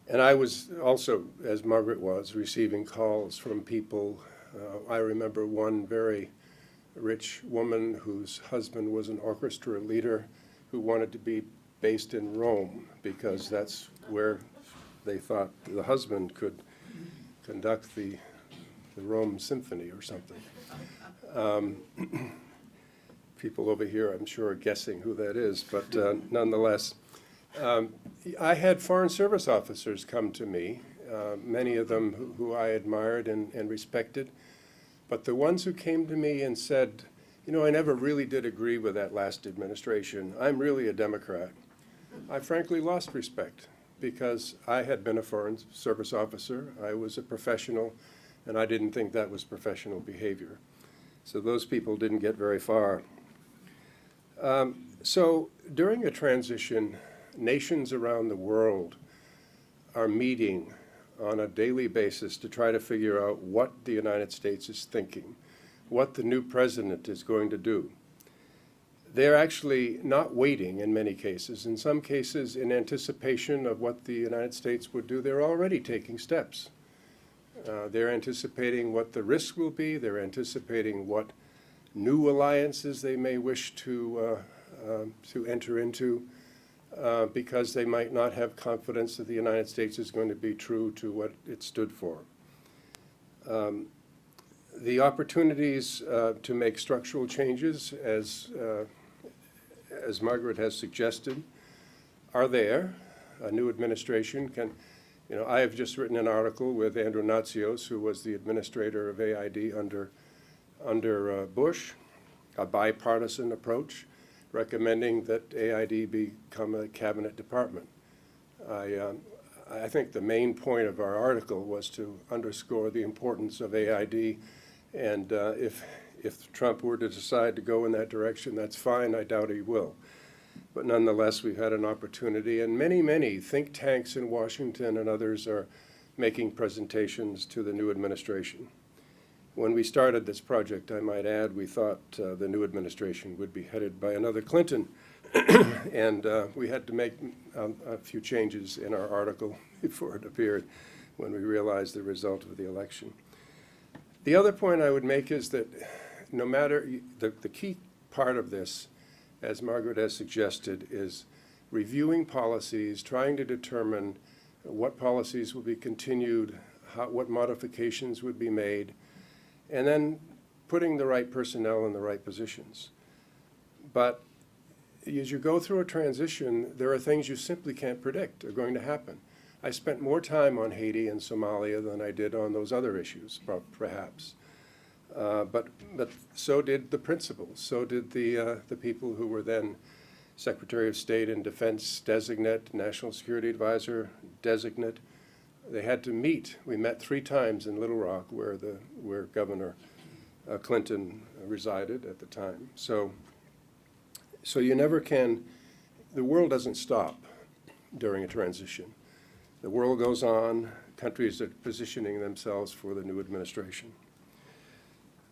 Speaker 4: And I was also, as Margaret was, receiving calls from people. I remember one very rich woman whose husband was an orchestra leader who wanted to be based in Rome because that's where they thought the husband could conduct the Rome Symphony or something. People over here, I'm sure, are guessing who that is, but nonetheless, I had Foreign Service officers come to me, many of them who I admired and respected, but the ones who came to me and said, you know, I never really did agree with that last administration. I'm really a Democrat. I frankly lost respect because I had been a Foreign Service officer. I was a professional, and I didn't think that was professional behavior. So those people didn't get very far. So during a transition, nations around the world are meeting on a daily basis to try to figure out what the United States is thinking, what the new president is going to do. They're actually not waiting in many cases. In some cases, in anticipation of what the United States would do, they're already taking steps. They're anticipating what the risk will be. They're anticipating what new alliances they may wish to enter into because they might not have confidence that the United States is going to be true to what it stood for. The opportunities to make structural changes, as Margaret has suggested, are there. A new administration can, you know, I have just written an article with Andrew Natsios, who was the administrator of AID under Bush, a bipartisan approach, recommending that AID become a cabinet department. I think the main point of our article was to underscore the importance of AID, and if Trump were to decide to go in that direction, that's fine. I doubt he will. But nonetheless, we've had an opportunity, and many think tanks in Washington and others are making presentations to the new administration. When we started this project, I might add, we thought the new administration would be headed by another Clinton, and we had to make a few changes in our article before it appeared when we realized the result of the election. The other point I would make is that no matter, the key part of this, as Margaret has suggested, is reviewing policies, trying to determine what policies will be continued, what modifications would be made, and then putting the right personnel in the right positions. But as you go through a transition, there are things you simply can't predict are going to happen. I spent more time on Haiti and Somalia than I did on those other issues, perhaps. But so did the principals. So did the people who were then Secretary of State and Defense designate, National Security Advisor designate. They had to meet. We met 3 times in Little Rock, where Governor Clinton resided at the time. So you never can. The world doesn't stop during a transition. The world goes on. Countries are positioning themselves for the new administration.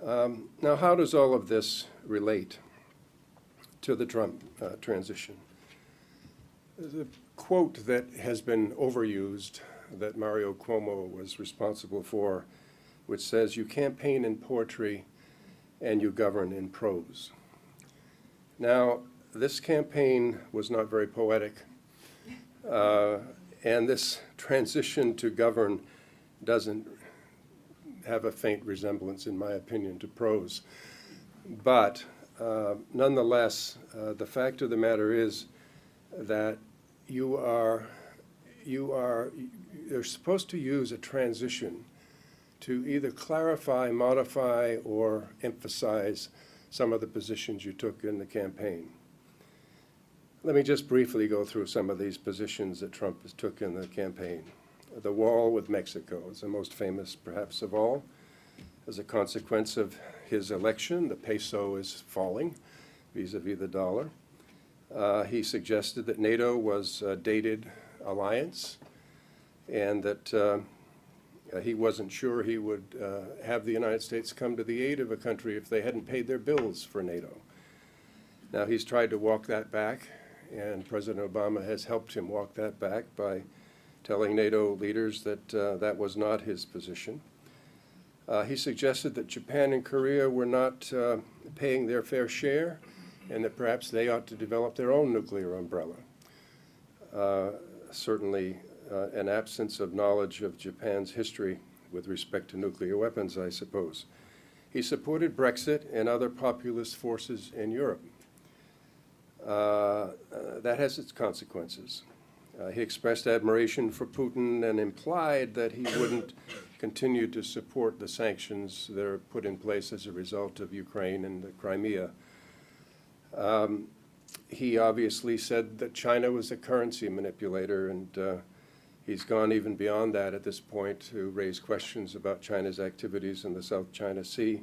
Speaker 4: Now, how does all of this relate to the Trump transition? The quote that has been overused, that Mario Cuomo was responsible for, which says, "You campaign in poetry and you govern in prose." Now, this campaign was not very poetic, and this transition to govern doesn't have a faint resemblance, in my opinion, to prose. But nonetheless, the fact of the matter is that you're supposed to use a transition to either clarify, modify, or emphasize some of the positions you took in the campaign. Let me just briefly go through some of these positions that Trump took in the campaign. The wall with Mexico is the most famous, perhaps, of all. As a consequence of his election, the peso is falling vis-a-vis the dollar. He suggested that NATO was a dated alliance and that he wasn't sure he would have the United States come to the aid of a country if they hadn't paid their bills for NATO. Now, he's tried to walk that back, and President Obama has helped him walk that back by telling NATO leaders that that was not his position. He suggested that Japan and Korea were not paying their fair share and that perhaps they ought to develop their own nuclear umbrella. Certainly an absence of knowledge of Japan's history with respect to nuclear weapons, I suppose. He supported Brexit and other populist forces in Europe. That has its consequences. He expressed admiration for Putin and implied that he wouldn't continue to support the sanctions that are put in place as a result of Ukraine and the Crimea. He obviously said that China was a currency manipulator, and he's gone even beyond that at this point to raise questions about China's activities in the South China Sea.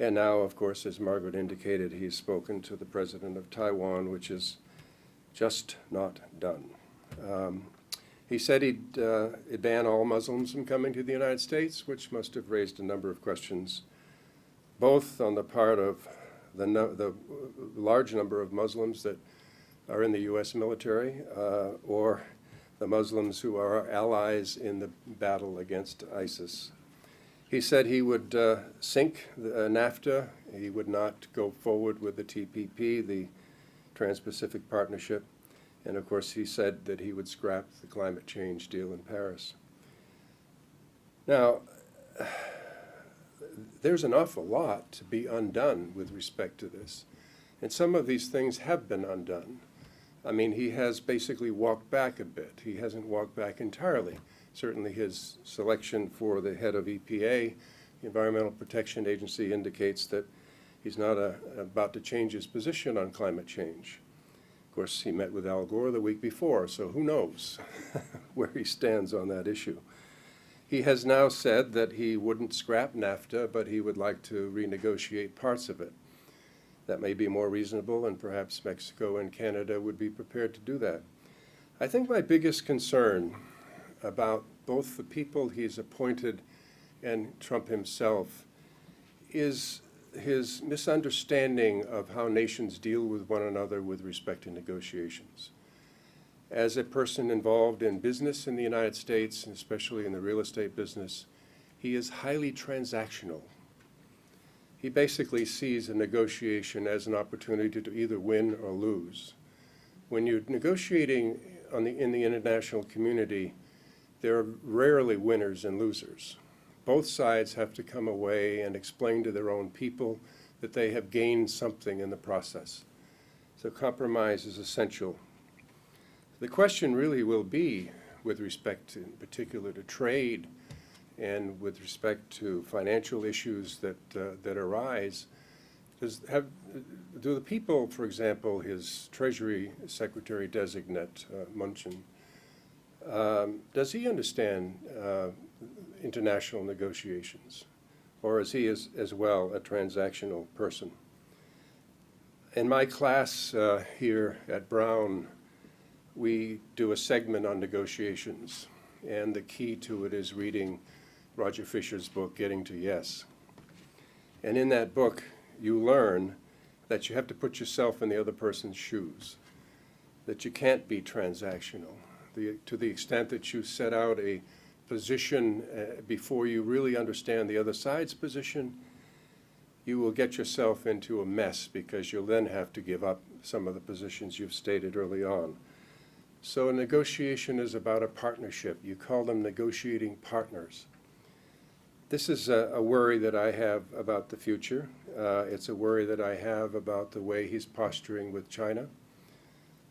Speaker 4: And now, of course, as Margaret indicated, he's spoken to the president of Taiwan, which is just not done. He said he'd ban all Muslims from coming to the United States, which must have raised a number of questions, both on the part of the large number of Muslims that are in the U.S. military, or the Muslims who are our allies in the battle against ISIS. He said he would sink NAFTA. He would not go forward with the TPP, the Trans-Pacific Partnership. And of course, he said that he would scrap the climate change deal in Paris. Now, there's an awful lot to be undone with respect to this. And some of these things have been undone. I mean, he has basically walked back a bit. He hasn't walked back entirely. Certainly his selection for the head of EPA, the Environmental Protection Agency, indicates that he's not about to change his position on climate change. Of course, he met with Al Gore the week before, so who knows where he stands on that issue. He has now said that he wouldn't scrap NAFTA, but he would like to renegotiate parts of it. That may be more reasonable, and perhaps Mexico and Canada would be prepared to do that. I think my biggest concern about both the people he's appointed and Trump himself is his misunderstanding of how nations deal with one another with respect to negotiations. As a person involved in business in the United States, and especially in the real estate business, he is highly transactional. He basically sees a negotiation as an opportunity to either win or lose. When you're negotiating in the international community, there are rarely winners and losers. Both sides have to come away and explain to their own people that they have gained something in the process. So compromise is essential. The question really will be, with respect in particular to trade and with respect to financial issues that arise, do the people, for example, his Treasury Secretary designate, Mnuchin, does he understand international negotiations, or is he as well a transactional person? In my class here at Brown, we do a segment on negotiations, and the key to it is reading Roger Fisher's book, Getting to Yes. And in that book, you learn that you have to put yourself in the other person's shoes, that you can't be transactional. To the extent that you set out a position before you really understand the other side's position, you will get yourself into a mess because you'll then have to give up some of the positions you've stated early on. So a negotiation is about a partnership. You call them negotiating partners. This is a worry that I have about the future. It's a worry that I have about the way he's posturing with China.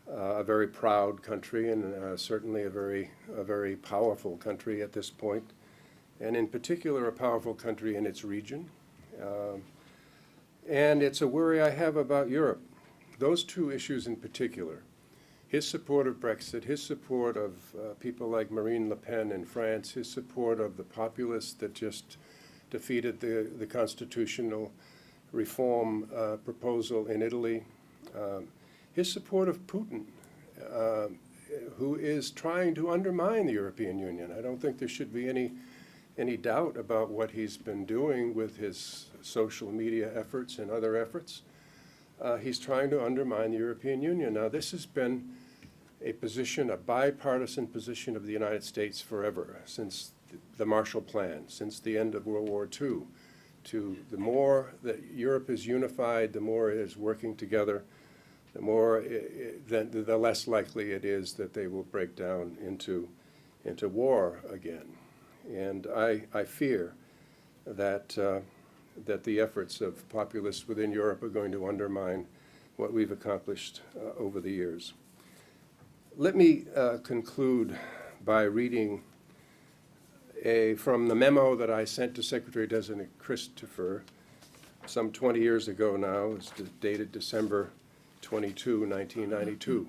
Speaker 4: A very proud country, and certainly a very powerful country at this point, and in particular a powerful country in its region. And it's a worry I have about Europe. Those two issues in particular, his support of Brexit, his support of people like Marine Le Pen in France, his support of the populists that just defeated the constitutional reform proposal in Italy, his support of Putin, who is trying to undermine the European Union. I don't think there should be any doubt about what he's been doing with his social media efforts and other efforts. He's trying to undermine the European Union. Now, this has been a position, a bipartisan position of the United States forever, since the Marshall Plan, since the end of World War II, to the more that Europe is unified, the more it is working together, the more, the less likely it is that they will break down into war again. And I fear that, that the efforts of populists within Europe are going to undermine what we've accomplished over the years. Let me conclude by reading from the memo that I sent to Secretary-Designate Christopher some 20 years ago now. It's dated December 22, 1992.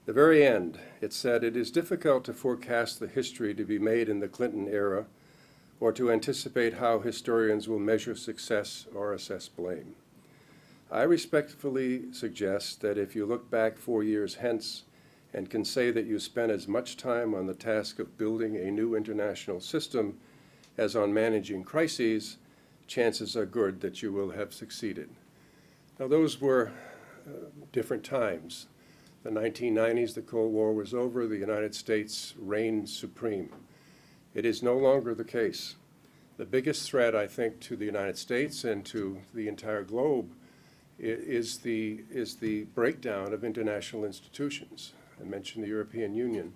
Speaker 4: The very end, it said, "It is difficult to forecast the history to be made in the Clinton era or to anticipate how historians will measure success or assess blame. I respectfully suggest that if you look back 4 years hence and can say that you spent as much time on the task of building a new international system as on managing crises, chances are good that you will have succeeded." Now, those were different times. The 1990s, the Cold War was over, the United States reigned supreme. It is no longer the case. The biggest threat, I think, to the United States and to the entire globe is the breakdown of international institutions. I mentioned the European Union.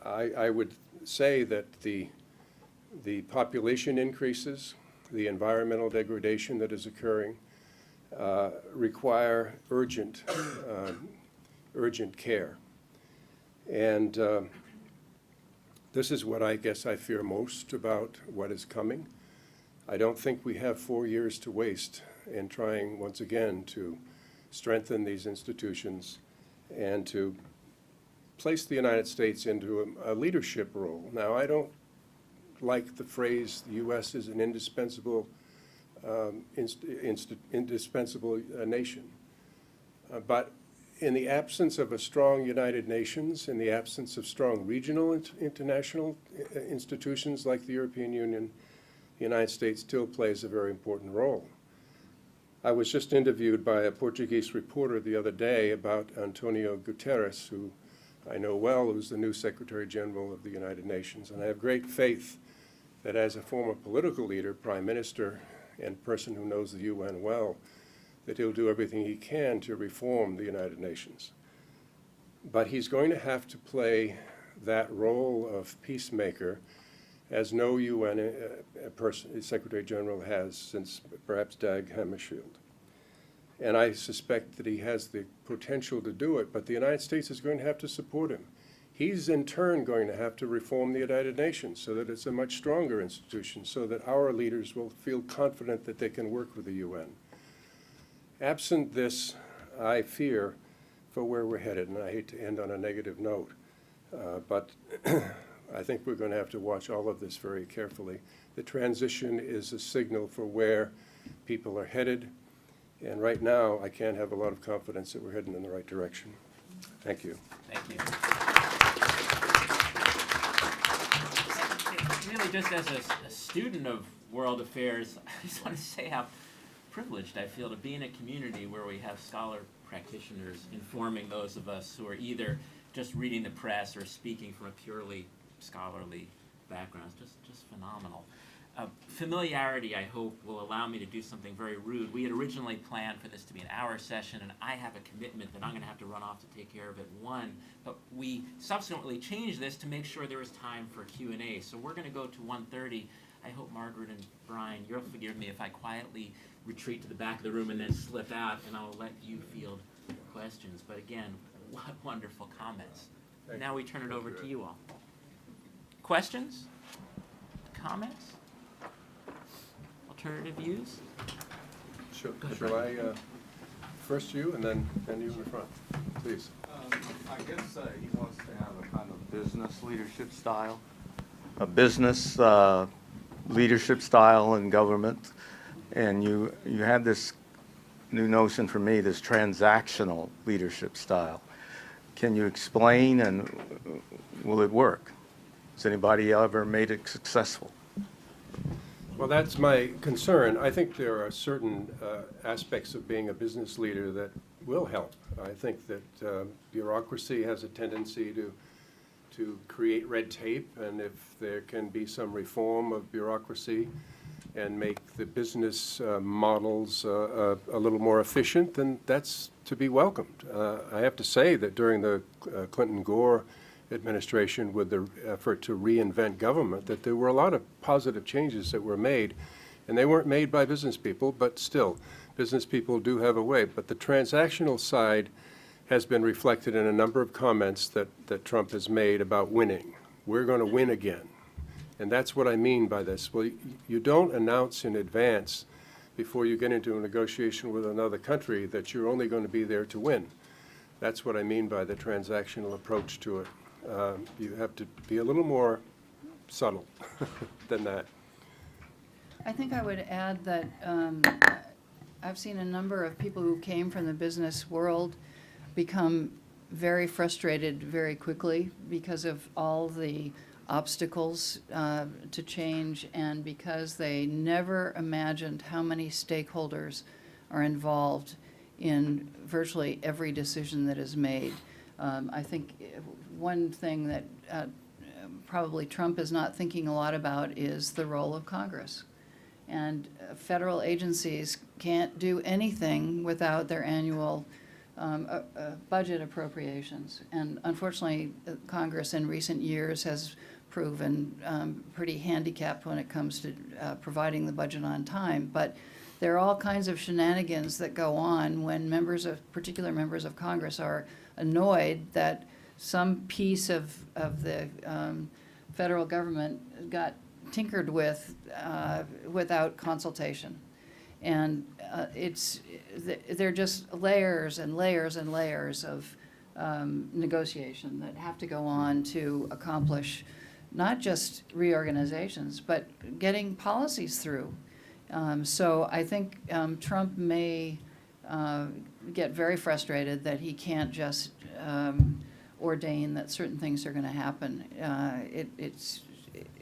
Speaker 4: I would say that the population increases, the environmental degradation that is occurring, require urgent care. And this is what I guess I fear most about what is coming. I don't think we have 4 years to waste in trying once again to strengthen these institutions and to place the United States into a leadership role. Now, I don't like the phrase, the U.S. is an indispensable nation. But in the absence of a strong United Nations, in the absence of strong regional international institutions like the European Union, the United States still plays a very important role. I was just interviewed by a Portuguese reporter the other day about Antonio Guterres, who I know well, who's the new Secretary General of the United Nations. And I have great faith that as a former political leader, prime minister, and person who knows the UN well, that he'll do everything he can to reform the United Nations. But he's going to have to play that role of peacemaker as no UN Secretary General has since perhaps Dag Hammarskjöld. And I suspect that he has the potential to do it, but the United States is going to have to support him. He's in turn going to have to reform the United Nations so that it's a much stronger institution, so that our leaders will feel confident that they can work with the UN. Absent this, I fear for where we're headed, and I hate to end on a negative note, but I think we're going to have to watch all of this very carefully. The transition is a signal for where people are headed, and right now I can't have a lot of confidence that we're heading in the right direction. Thank you.
Speaker 1: Thank you. Really, just as a student of world affairs, I just want to say how privileged I feel to be in a community where we have scholar practitioners informing those of us who are either just reading the press or speaking from a purely scholarly background. It's just phenomenal. Familiarity, I hope, will allow me to do something very rude. We had originally planned for this to be an hour session, and I have a commitment that I'm going to have to run off to take care of at 1. But we subsequently changed this to make sure there was time for Q&A. So we're going to go to 1:30. I hope Margaret and Brian, you'll forgive me if I quietly retreat to the back of the room and then slip out, and I'll let you field questions. But again, what wonderful comments. Now we turn it over to you all. Questions? Comments? Alternative views?
Speaker 4: Shall I first you and then you in the front, please?
Speaker 5: I guess he wants to have a kind of business leadership style, a business leadership style in government, and you had this new notion for me, this transactional leadership style. Can you explain, and will it work? Has anybody ever made it successful?
Speaker 4: Well, that's my concern. I think there are certain aspects of being a business leader that will help. I think that bureaucracy has a tendency to create red tape, and if there can be some reform of bureaucracy and make the business models a little more efficient, then that's to be welcomed. I have to say that during the Clinton-Gore administration, with the effort to reinvent government, that there were a lot of positive changes that were made, and they weren't made by business people, but still, business people do have a way. But the transactional side has been reflected in a number of comments that Trump has made about winning. We're going to win again. And that's what I mean by this. Well, you don't announce in advance before you get into a negotiation with another country that you're only going to be there to win. That's what I mean by the transactional approach to it. You have to be a little more subtle than that.
Speaker 3: I think I would add that I've seen a number of people who came from the business world become very frustrated very quickly because of all the obstacles to change, and because they never imagined how many stakeholders are involved in virtually every decision that is made. I think one thing that probably Trump is not thinking a lot about is the role of Congress. And federal agencies can't do anything without their annual budget appropriations. And unfortunately, Congress in recent years has proven pretty handicapped when it comes to providing the budget on time. But there are all kinds of shenanigans that go on when particular members of Congress are annoyed that some piece of the federal government got tinkered with without consultation. And they're just layers and layers and layers of negotiation that have to go on to accomplish not just reorganizations, but getting policies through. So I think Trump may get very frustrated that he can't just ordain that certain things are going to happen.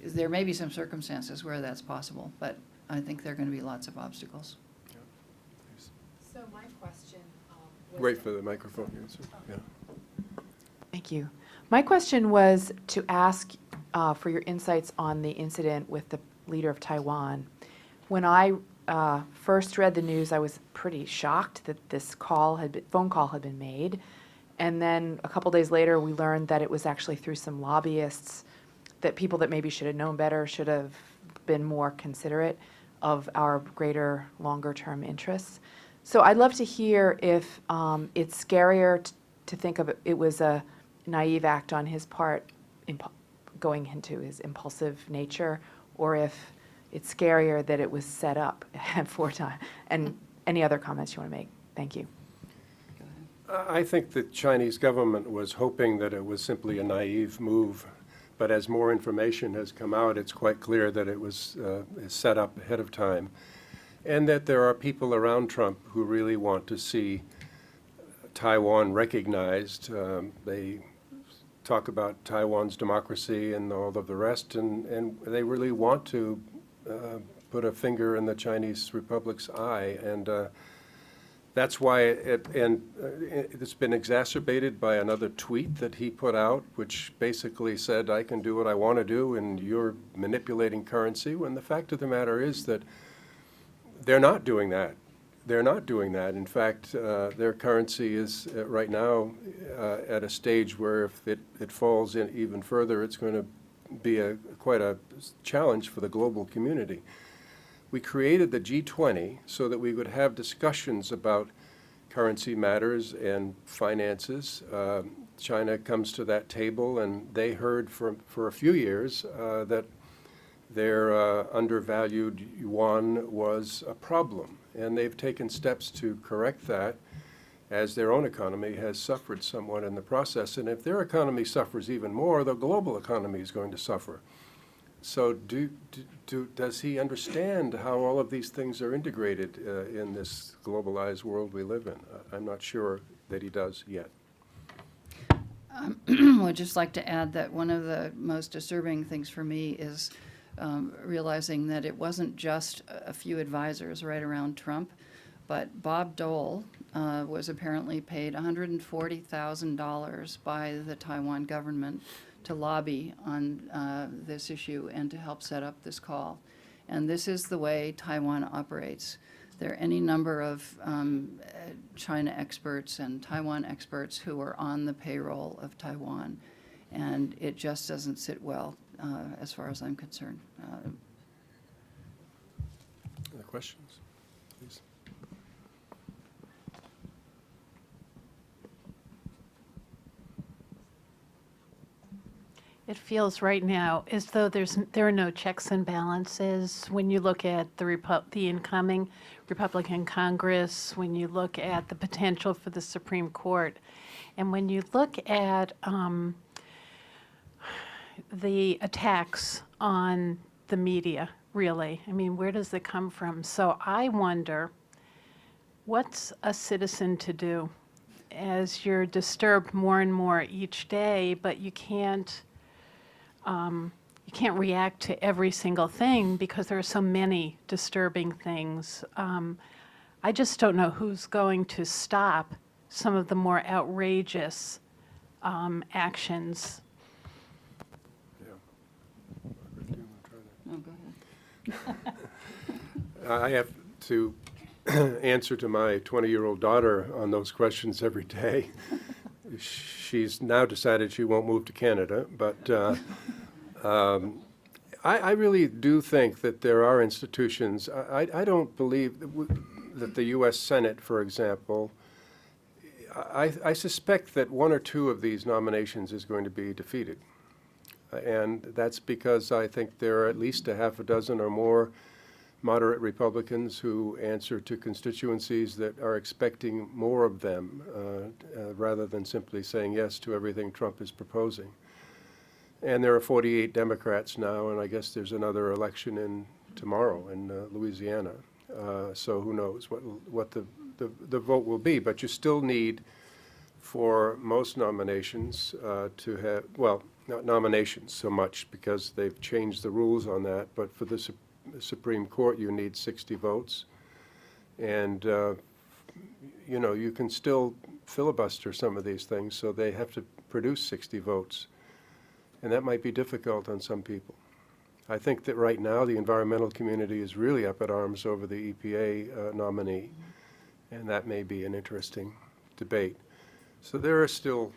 Speaker 3: There may be some circumstances where that's possible, but I think there are going to be lots of obstacles.
Speaker 6: So my question was...
Speaker 4: Wait for the microphone. Yes, yeah.
Speaker 6: Thank you. My question was to ask for your insights on the incident with the leader of Taiwan. When I first read the news, I was pretty shocked that this phone call had been made. And then a couple days later, we learned that it was actually through some lobbyists, that people that maybe should have known better should have been more considerate of our greater, longer-term interests. So I'd love to hear if it's scarier to think of it was a naive act on his part, going into his impulsive nature, or if it's scarier that it was set up for time. And any other comments you want to make? Thank you.
Speaker 4: I think the Chinese government was hoping that it was simply a naive move, but as more information has come out, it's quite clear that it was set up ahead of time, and that there are people around Trump who really want to see Taiwan recognized. They talk about Taiwan's democracy and all of the rest, and they really want to put a finger in the Chinese Republic's eye, and that's why it's been exacerbated by another tweet that he put out, which basically said, I can do what I want to do and you're manipulating currency, when the fact of the matter is that they're not doing that. They're not doing that. In fact, their currency is right now at a stage where if it falls in even further, it's going to be quite a challenge for the global community. We created the G20 so that we would have discussions about currency matters and finances. China comes to that table, and they heard for a few years that their undervalued yuan was a problem. And they've taken steps to correct that, as their own economy has suffered somewhat in the process. And if their economy suffers even more, the global economy is going to suffer. So does he understand how all of these things are integrated in this globalized world we live in? I'm not sure that he does yet.
Speaker 3: I'd just like to add that one of the most disturbing things for me is realizing that it wasn't just a few advisors right around Trump, but Bob Dole was apparently paid $140,000 by the Taiwan government to lobby on this issue and to help set up this call. And this is the way Taiwan operates. There are any number of China experts and Taiwan experts who are on the payroll of Taiwan, and it just doesn't sit well as far as I'm concerned.
Speaker 4: Other questions, please?
Speaker 7: It feels right now as though there are no checks and balances when you look at the incoming Republican Congress, when you look at the potential for the Supreme Court, and when you look at the attacks on the media, really. I mean, where does it come from? So I wonder, what's a citizen to do as you're disturbed more and more each day, but you can't react to every single thing because there are so many disturbing things. I just don't know who's going to stop some of the more outrageous actions.
Speaker 4: Margaret, do you want to try that?
Speaker 3: Oh, go ahead.
Speaker 4: I have to answer to my 20-year-old daughter on those questions every day. She's now decided she won't move to Canada, but I really do think that there are institutions. I don't believe that the U.S. Senate, for example, I suspect that one or two of these nominations is going to be defeated. And that's because I think there are at least a half a dozen or more moderate Republicans who answer to constituencies that are expecting more of them rather than simply saying yes to everything Trump is proposing. And there are 48 Democrats now, and I guess there's another election tomorrow in Louisiana. So who knows what the vote will be. But you still need, for most nominations, to have, well, not nominations so much because they've changed the rules on that, but for the Supreme Court, you need 60 votes. And, you know, you can still filibuster some of these things, so they have to produce 60 votes. And that might be difficult on some people. I think that right now the environmental community is really up at arms over the EPA nominee, and that may be an interesting debate. So there are still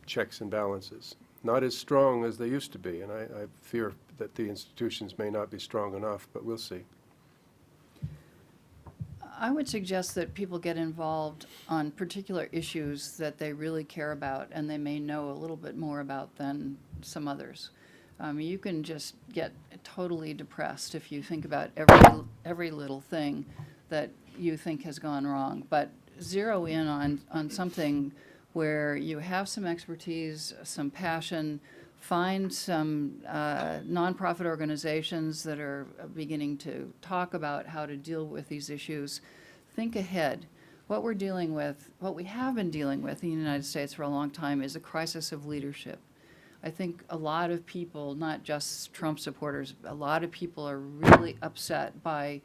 Speaker 4: checks and balances, not as strong as they used to be, and I fear that the institutions may not be strong enough, but we'll see.
Speaker 3: I would suggest that people get involved on particular issues that they really care about and they may know a little bit more about than some others. You can just get totally depressed if you think about every little thing that you think has gone wrong, but zero in on something where you have some expertise, some passion, find some nonprofit organizations that are beginning to talk about how to deal with these issues. Think ahead. What we're dealing with, what we have been dealing with in the United States for a long time is a crisis of leadership. I think a lot of people, not just Trump supporters, a lot of people are really upset by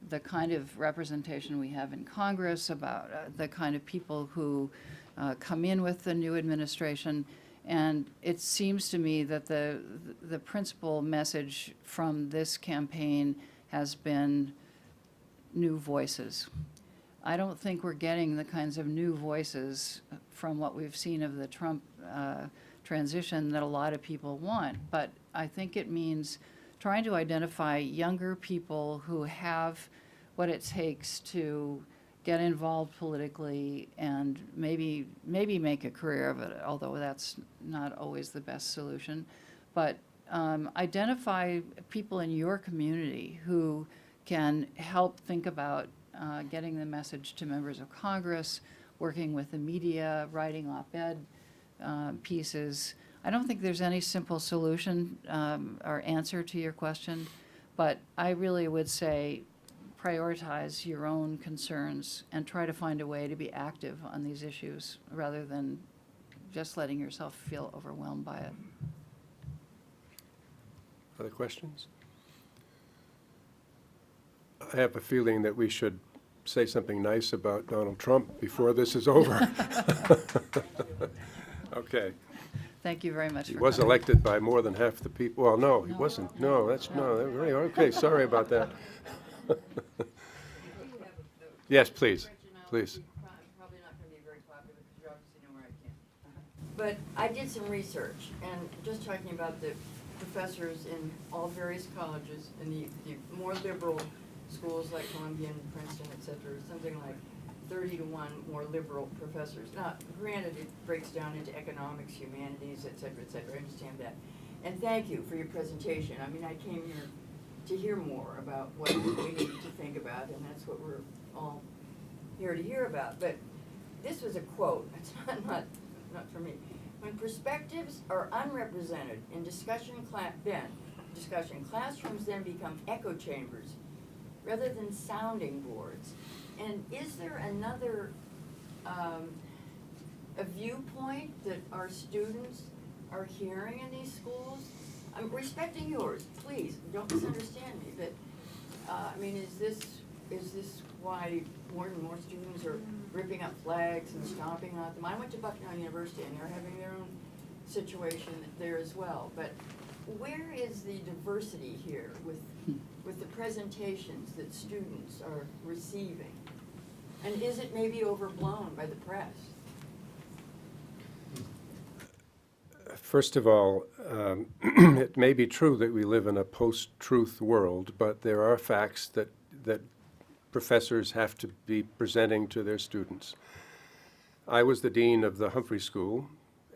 Speaker 3: the kind of representation we have in Congress, about the kind of people who come in with the new administration. And it seems to me that the principal message from this campaign has been new voices. I don't think we're getting the kinds of new voices from what we've seen of the Trump transition that a lot of people want. But I think it means trying to identify younger people who have what it takes to get involved politically and maybe make a career of it, although that's not always the best solution. But identify people in your community who can help think about getting the message to members of Congress, working with the media, writing op-ed pieces. I don't think there's any simple solution or answer to your question, but I really would say prioritize your own concerns and try to find a way to be active on these issues rather than just letting yourself feel overwhelmed by it.
Speaker 4: Other questions? I have a feeling that we should say something nice about Donald Trump before this is over. Okay.
Speaker 3: Thank you very much
Speaker 4: He
Speaker 3: for
Speaker 4: was
Speaker 3: coming.
Speaker 4: elected by more than half the people. Well, no, he wasn't. No, that's, no, right, okay, sorry about that. Yes, please, please.
Speaker 8: Probably not gonna be very popular because you obviously know where I can. But I did some research and just talking about the professors in all various colleges and the more liberal schools like Columbia and Princeton, et cetera, something like 30-to-1 more liberal professors. Now, granted, it breaks down into economics, humanities, et cetera, I understand that. And thank you for your presentation. I mean, I came here to hear more about what we need to think about, and that's what we're all here to hear about. But this was a quote, it's not for me. When perspectives are unrepresented in classrooms then become echo chambers rather than sounding boards. And is there another, a viewpoint that our students are hearing in these schools? I'm respecting yours, please, don't misunderstand me, but, I mean, is this why more and more students are ripping up flags and stomping on them? I went to Bucknell University and they're having their own situation there as well, but where is the diversity here with the presentations that students are receiving? And is it maybe overblown by the press?
Speaker 4: First of all, it may be true that we live in a post-truth world, but there are facts that professors have to be presenting to their students. I was the dean of the Humphrey School,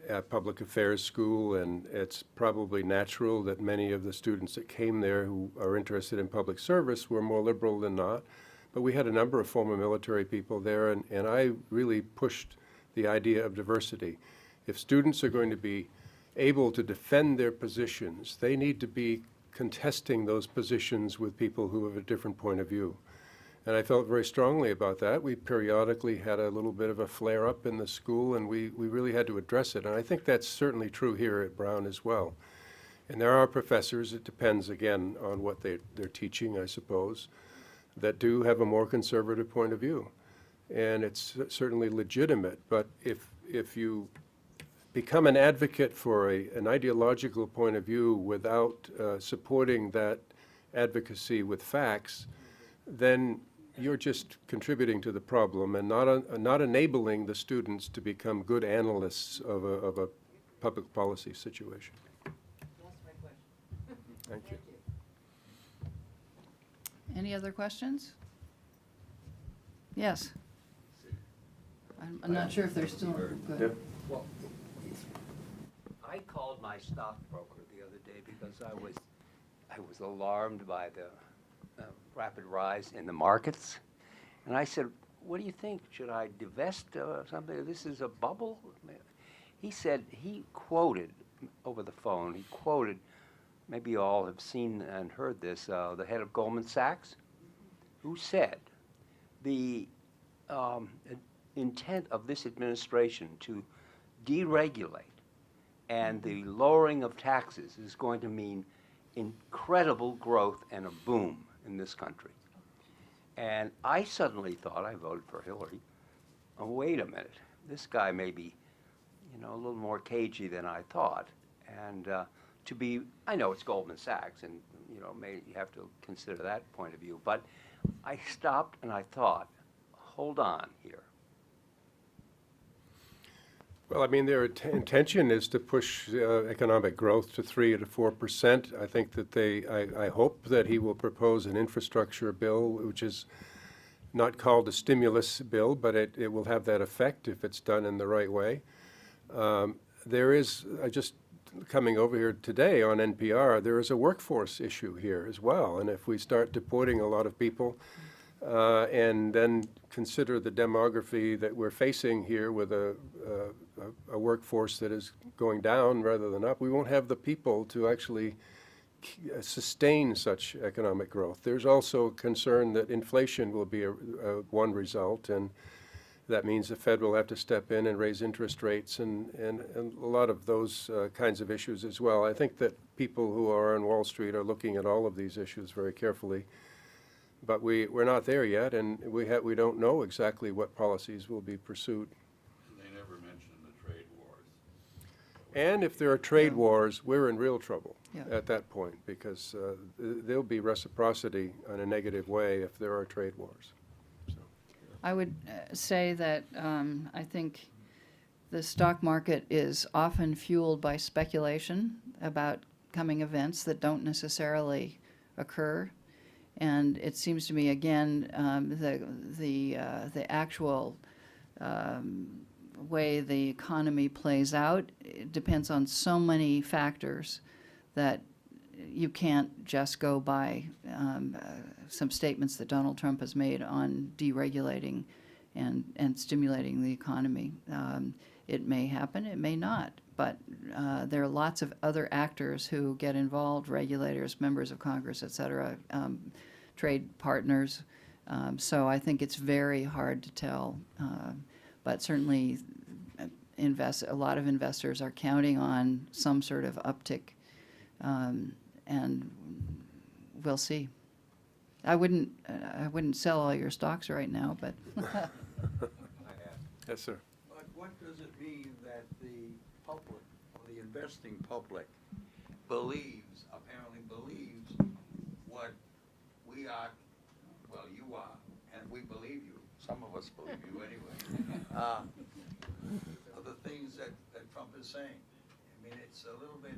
Speaker 4: a public affairs school, and it's probably natural that many of the students that came there who are interested in public service were more liberal than not. But we had a number of former military people there, and I really pushed the idea of diversity. If students are going to be able to defend their positions, they need to be contesting those positions with people who have a different point of view. And I felt very strongly about that. We periodically had a little bit of a flare-up in the school, and we really had to address it. And I think that's certainly true here at Brown as well. And there are professors, it depends again on what they're teaching, I suppose, that do have a more conservative point of view. And it's certainly legitimate, but if you become an advocate for an ideological point of view without supporting that advocacy with facts, then you're just contributing to the problem and not enabling the students to become good analysts of a public policy situation.
Speaker 8: That's my question.
Speaker 4: Thank you.
Speaker 3: Any other questions? Yes. I'm not sure if they're still, good.
Speaker 9: Well, I called my stockbroker the other day because I was alarmed by the rapid rise in the markets. And I said, what do you think? Should I divest something? This is a bubble? He said, he quoted over the phone, he quoted, maybe you all have seen and heard this, the head of Goldman Sachs, who said the intent of this administration to deregulate and the lowering of taxes is going to mean incredible growth and a boom in this country. And I suddenly thought, I voted for Hillary, oh, wait a minute, this guy may be, a little more cagey than I thought. And to be, I know it's Goldman Sachs, and you have to consider that point of view, but I stopped and I thought, hold on here.
Speaker 4: Well, I mean, their intention is to push economic growth to 3 to 4%. I think that I hope that he will propose an infrastructure bill, which is not called a stimulus bill, but it will have that effect if it's done in the right way. There is, just coming over here today on NPR, there is a workforce issue here as well. And if we start deporting a lot of people, and then consider the demography that we're facing here with a workforce that is going down rather than up, we won't have the people to actually sustain such economic growth. There's also concern that inflation will be one result, and that means the Fed will have to step in and raise interest rates and a lot of those kinds of issues as well. I think that people who are on Wall Street are looking at all of these issues very carefully. But we're not there yet, and we don't know exactly what policies will be pursued.
Speaker 10: They never mentioned the trade wars.
Speaker 4: And if there are trade wars, we're in real trouble
Speaker 3: Yeah.
Speaker 4: at that point, because there'll be reciprocity in a negative way if there are trade wars.
Speaker 3: I would say that I think the stock market is often fueled by speculation about coming events that don't necessarily occur. And it seems to me, again, the actual way the economy plays out, it depends on so many factors that you can't just go by some statements that Donald Trump has made on deregulating and stimulating the economy. It may happen, it may not, but there are lots of other actors who get involved, regulators, members of Congress, et cetera, trade partners. So I think it's very hard to tell, but certainly a lot of investors are counting on some sort of uptick, and we'll see. I wouldn't sell all your stocks right now, but
Speaker 4: Yes, sir.
Speaker 10: But what does it mean that the public, or the investing public, apparently believes what we are, well, you are, and we believe you, some of us believe you anyway, are the things that Trump is saying. I mean, it's a little bit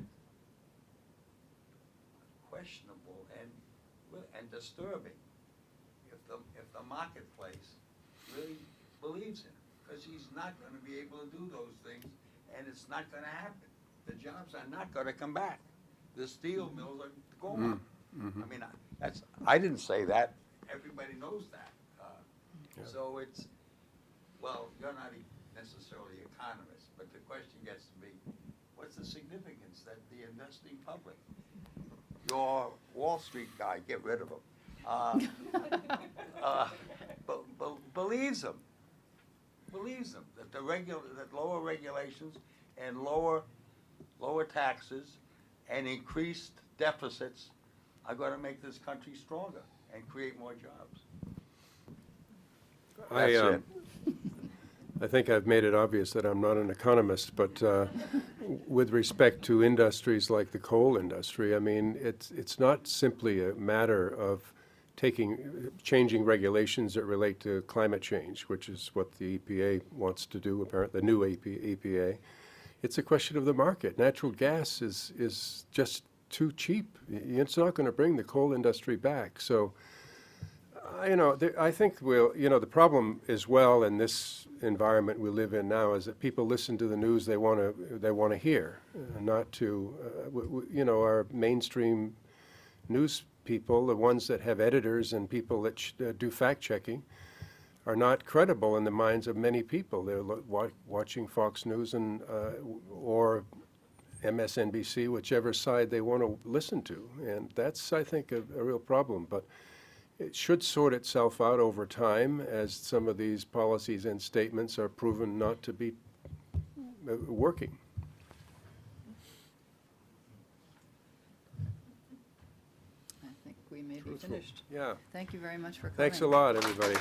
Speaker 10: questionable and disturbing if the marketplace really believes him, because he's not going to be able to do those things, and it's not going to happen. The jobs are not going to come back. The steel mills are gone. I mean, I didn't say that. Everybody knows that. So it's, well, you're not necessarily an economist, but the question gets to be, what's the significance that the investing public, your Wall Street guy, get rid of him, believes him, that that lower regulations and lower taxes and increased deficits are going to make this country stronger and create more jobs. That's it.
Speaker 4: I think I've made it obvious that I'm not an economist, but with respect to industries like the coal industry, I mean, it's not simply a matter of changing regulations that relate to climate change, which is what the EPA wants to do, apparently, the new EPA. It's a question of the market. Natural gas is just too cheap. It's not going to bring the coal industry back. So, I think the problem as well in this environment we live in now is that people listen to the news they want to hear, not to, our mainstream news people, the ones that have editors and people that do fact checking, are not credible in the minds of many people. They're watching Fox News and or MSNBC, whichever side they want to listen to, and that's, I think, a real problem. But it should sort itself out over time as some of these policies and statements are proven not to be working.
Speaker 3: I think we may be finished.
Speaker 4: Yeah.
Speaker 3: Thank you very much for coming.
Speaker 4: Thanks a lot, everybody.